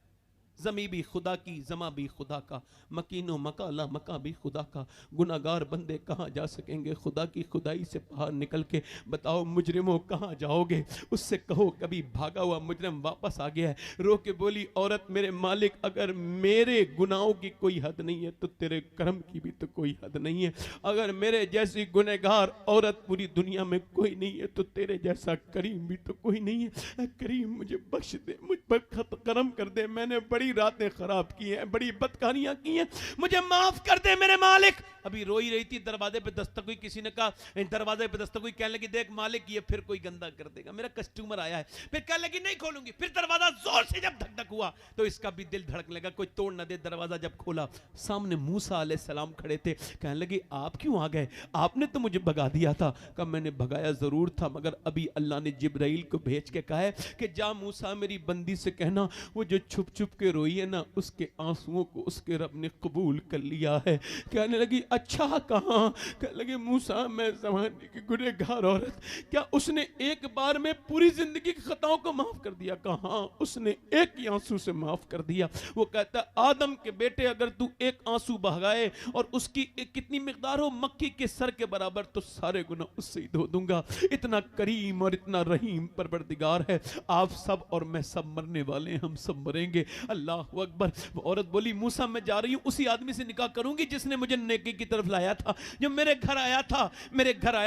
ज़मी भी खुदा की, ज़मा भी खुदा का, मकीनो मकाला मका भी खुदा का, गुनाहगार बंदे कहाँ जा सकेंगे? खुदा की खुदाई से बाहर निकल के बताओ मुजरिमों कहाँ जाओगे? उससे कहो कभी भागा हुआ मुजरिम वापस आ गया है। रो के बोली औरत मेरे मालिक अगर मेरे गुनाहों की कोई हद नहीं है तो तेरे करम की भी तो कोई हद नहीं है। अगर मेरे जैसी गुनहगार औरत पूरी दुनिया में कोई नहीं है तो तेरे जैसा करीम भी तो कोई नहीं है। करीम मुझे बख्श दे, मुझ पर करम कर दे, मैंने बड़ी रातें खराब की हैं, बड़ी बदकारियां की हैं, मुझे माफ कर दे मेरे मालिक। अभी रोई रही थी, दरवाजे पे दस्तक हुई, किसी ने कहा दरवाजे पे दस्तक हुई, कहने लगी देख मालिक ये फिर कोई गंदा कर देगा, मेरा कस्टमर आया है। फिर कहने लगी नहीं खोलूंगी। फिर दरवाजा जोर से जब धक धक हुआ तो इसका भी दिल धड़कने लगा, कोई तोड़ ना दे। दरवाजा जब खोला सामने मूसा अलैहिस्सलाम खड़े थे। कहने लगे आप क्यों आ गए? आपने तो मुझे भगा दिया था। कहा मैंने भगाया जरूर था, मगर अभी अल्लाह ने जिब्राइल को भेज के कहा है कि जा मूसा मेरी बंदी से कहना वो जो छुप छुप के रोई है ना, उसके आंसुओं को उसके रब ने कबूल कर लिया है। कहने लगी अच्छा कहाँ? कहने लगे मूसा मैं ज़माने की गुनहगार औरत, क्या उसने एक बार में पूरी जिंदगी की खताओं को माफ कर दिया? कहाँ उसने एक ही आंसू से माफ कर दिया। वो कहता आदम के बेटे अगर तू एक आंसू बहाए और उसकी कितनी मिकदार हो मक्खी के सर के बराबर तो सारे गुनाह उससे ही धो दूंगा। इतना करीम और इतना रहीम परवरदिगार है। आप सब और मैं सब मरने वाले हैं, हम सब मरेंगे। अल्लाह अकबर। वो औरत बोली मूसा मैं जा रही हूँ उसी आदमी से निकाह करूंगी जिसने मुझे नेकी की तरफ लाया था, जो मेरे घर आया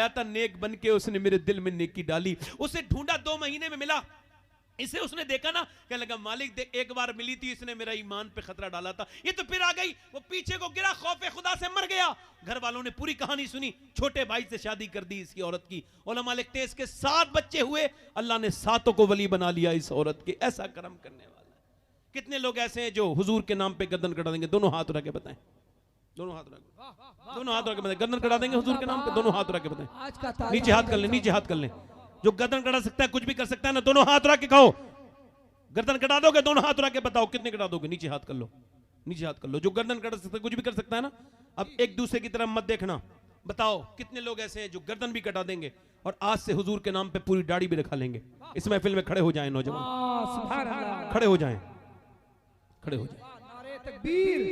था नेक बन के, उसने मेरे दिल में नेकी डाली। उसे ढूंढा 2 महीने में मिला, इसे उसने देखा ना, कहने लगा मालिक देख एक बार मिली थी, इसने मेरा ईमान पे खतरा डाला था, ये तो फिर आ गई। वो पीछे को गिरा, खौफे खुदा से मर गया। घर वालों ने पूरी कहानी सुनी, छोटे भाई से शादी कर दी इसकी औरत की। उलमा लिखते हैं इसके 7 बच्चे हुए, अल्लाह ने 7 को वली बना लिया इस औरत के। ऐसा करम करने वाला है। कितने लोग ऐसे हैं जो हुजूर के नाम पे गर्दन कटा देंगे? दोनों हाथ उठा के बताएं, दोनों हाथ उठा के बताएं, गर्दन कटा देंगे हुजूर के नाम पे? दोनों हाथ उठा के बताएं। आज का नीचे हाथ कर ले, नीचे हाथ कर ले। जो गर्दन कटा सकता है, कुछ भी कर सकता है ना, दोनों हाथ उठा के कहो गर्दन कटा दोगे? दोनों हाथ उठा के बताओ कितने कटा दोगे? नीचे हाथ कर लो, नीचे हाथ कर लो। जो गर्दन कटा सकता है, कुछ भी कर सकता है ना। अब एक दूसरे की तरफ मत देखना, बताओ कितने लोग ऐसे हैं जो गर्दन भी कटा देंगे और आज से हुजूर के नाम पे पूरी दाढ़ी भी रखा लेंगे। इस महफिल में खड़े हो जाएं नौजवान, खड़े हो जाएं, खड़े हो जाएं।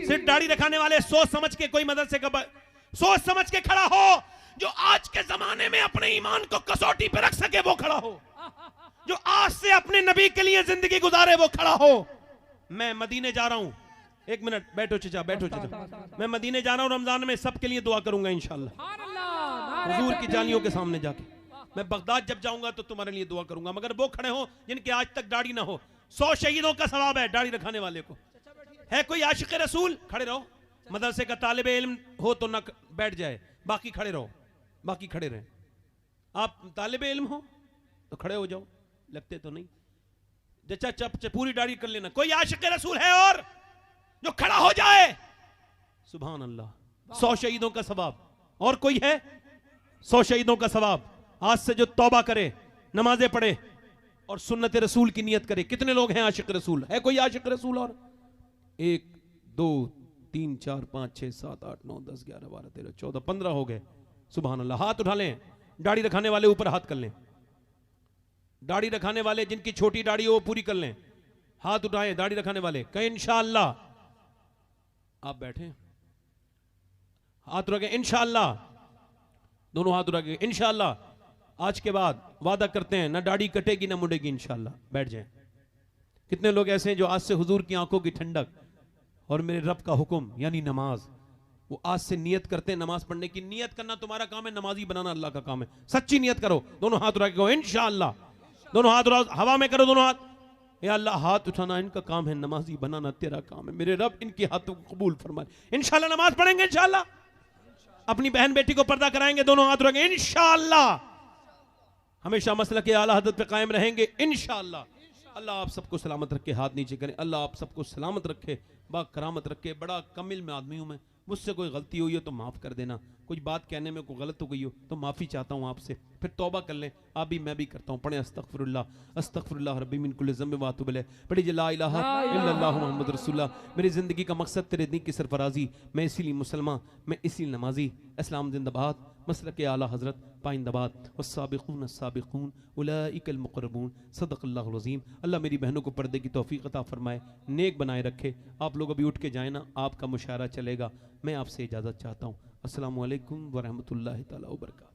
सिर्फ दाढ़ी रखाने वाले सोच समझ के, कोई मदरसे का सोच समझ के खड़ा हो, जो आज के जमाने में अपने ईमान को कसौटी पे रख सके वो खड़ा हो, जो आज से अपने नबी के लिए जिंदगी गुजारे वो खड़ा हो। मैं मदीने जा रहा हूं, 1 मिनट बैठो चचा, बैठो चचा। मैं मदीने जा रहा हूं, रमजान में सबके लिए दुआ करूंगा इंशाअल्लाह, हुजूर की जालियों के सामने जाके। मैं बगदाद जब जाऊंगा तो तुम्हारे लिए दुआ करूंगा, मगर वो खड़े हो जिनके आज तक दाढ़ी ना हो। 100 शहीदों का सवाब है दाढ़ी रखाने वाले को। है कोई आशिक रसूल? खड़े रहो। मदरसे का तालिबे इल्म हो तो ना बैठ जाए, बाकी खड़े रहो, बाकी खड़े रहे। आप तालिबे इल्म हो तो खड़े हो जाओ, लगते तो नहीं। जच्चा चप पूरी दाढ़ी कर लेना। कोई आशिक रसूल है और जो खड़ा हो जाए? सुभान अल्लाह। 100 शहीदों का सवाब। और कोई है? 100 शहीदों का सवाब। आज से जो तौबा करे, नमाजें पढ़े और सुन्नत रसूल की नियत करे। कितने लोग हैं आशिक रसूल? है कोई आशिक रसूल? और 1 2 3 4 5 6 7 8 9 10 11 12 13 14 15 हो गए। सुभान अल्लाह। हाथ उठा लें। दाढ़ी रखाने वाले ऊपर हाथ कर लें। दाढ़ी रखाने वाले जिनकी छोटी दाढ़ी हो वो पूरी कर लें, हाथ उठाएं। दाढ़ी रखाने वाले कहें इंशाअल्लाह। आप बैठे, हाथ उठा के इंशाअल्लाह, दोनों हाथ उठा के इंशाअल्लाह। आज के बाद वादा करते हैं ना दाढ़ी कटेगी ना मुड़ेगी इंशाअल्लाह। बैठ जाएं। कितने लोग ऐसे हैं जो आज से हुजूर की आंखों की ठंडक और मेरे रब का हुक्म यानी नमाज, वो आज से नियत करते हैं नमाज पढ़ने की। नियत करना तुम्हारा काम है, नमाजी बनाना अल्लाह का काम है। सच्ची नियत करो। दोनों हाथ उठा के कहो इंशाअल्लाह। दोनों हाथ उठा, हवा में करो दोनों हाथ। या अल्लाह हाथ उठाना इनका काम है, नमाजी बनाना तेरा काम है। मेरे रब इनके हाथों को कबूल फरमाए। इंशाअल्लाह नमाज पढ़ेंगे इंशाअल्लाह। अपनी बहन बेटी को पर्दा कराएंगे, दोनों हाथ उठाएंगे इंशाअल्लाह। हमेशा मसलक के आला हदरत पे कायम रहेंगे इंशाअल्लाह। अल्लाह आप सबको सलामत रखे। हाथ नीचे करें। अल्लाह आप सबको सलामत रखे, बा करामत रखे। बड़ा कमिल में आदमी हूं मैं, मुझसे कोई गलती हुई हो तो माफ़ कर देना। कुछ बात कहने में कोई गलत हो गई हो तो माफ़ी चाहता हूँ आपसे। फिर तौबा कर लें। आप भी मैं भी करता हूँ। पढ़े अस्तगफिरुल्लाह अस्तगफिरुल्लाह रब्बी मिन कुल्लि ज़ंब व अतूबु इलैह। पढ़िए ला इलाहा इल्लल्लाहु मुहम्मद रसूलुल्लाह। मेरी ज़िंदगी का मकसद तेरे दीन की सरफराजी। मैं इसीलिए मुसलमान, मैं इसीलिए नमाजी। इस्लाम जिंदाबाद, मसलक आला हज़रत पाइंदाबाद। वस्साबिकून अस्साबिकून उलाइकल मुक़र्रबून। सदक़ल्लाहुल अज़ीम। अल्लाह मेरी बहनों को पर्दे की तौफीक अता फरमाए, नेक बनाए रखे। आप लोग अभी उठ के जाए ना, आपका मुशायरा चलेगा। मैं आपसे इजाज़त चाहता हूँ। अस्सलामु अलैकुम व रहमतुल्लाहि तआला व बरकातहू।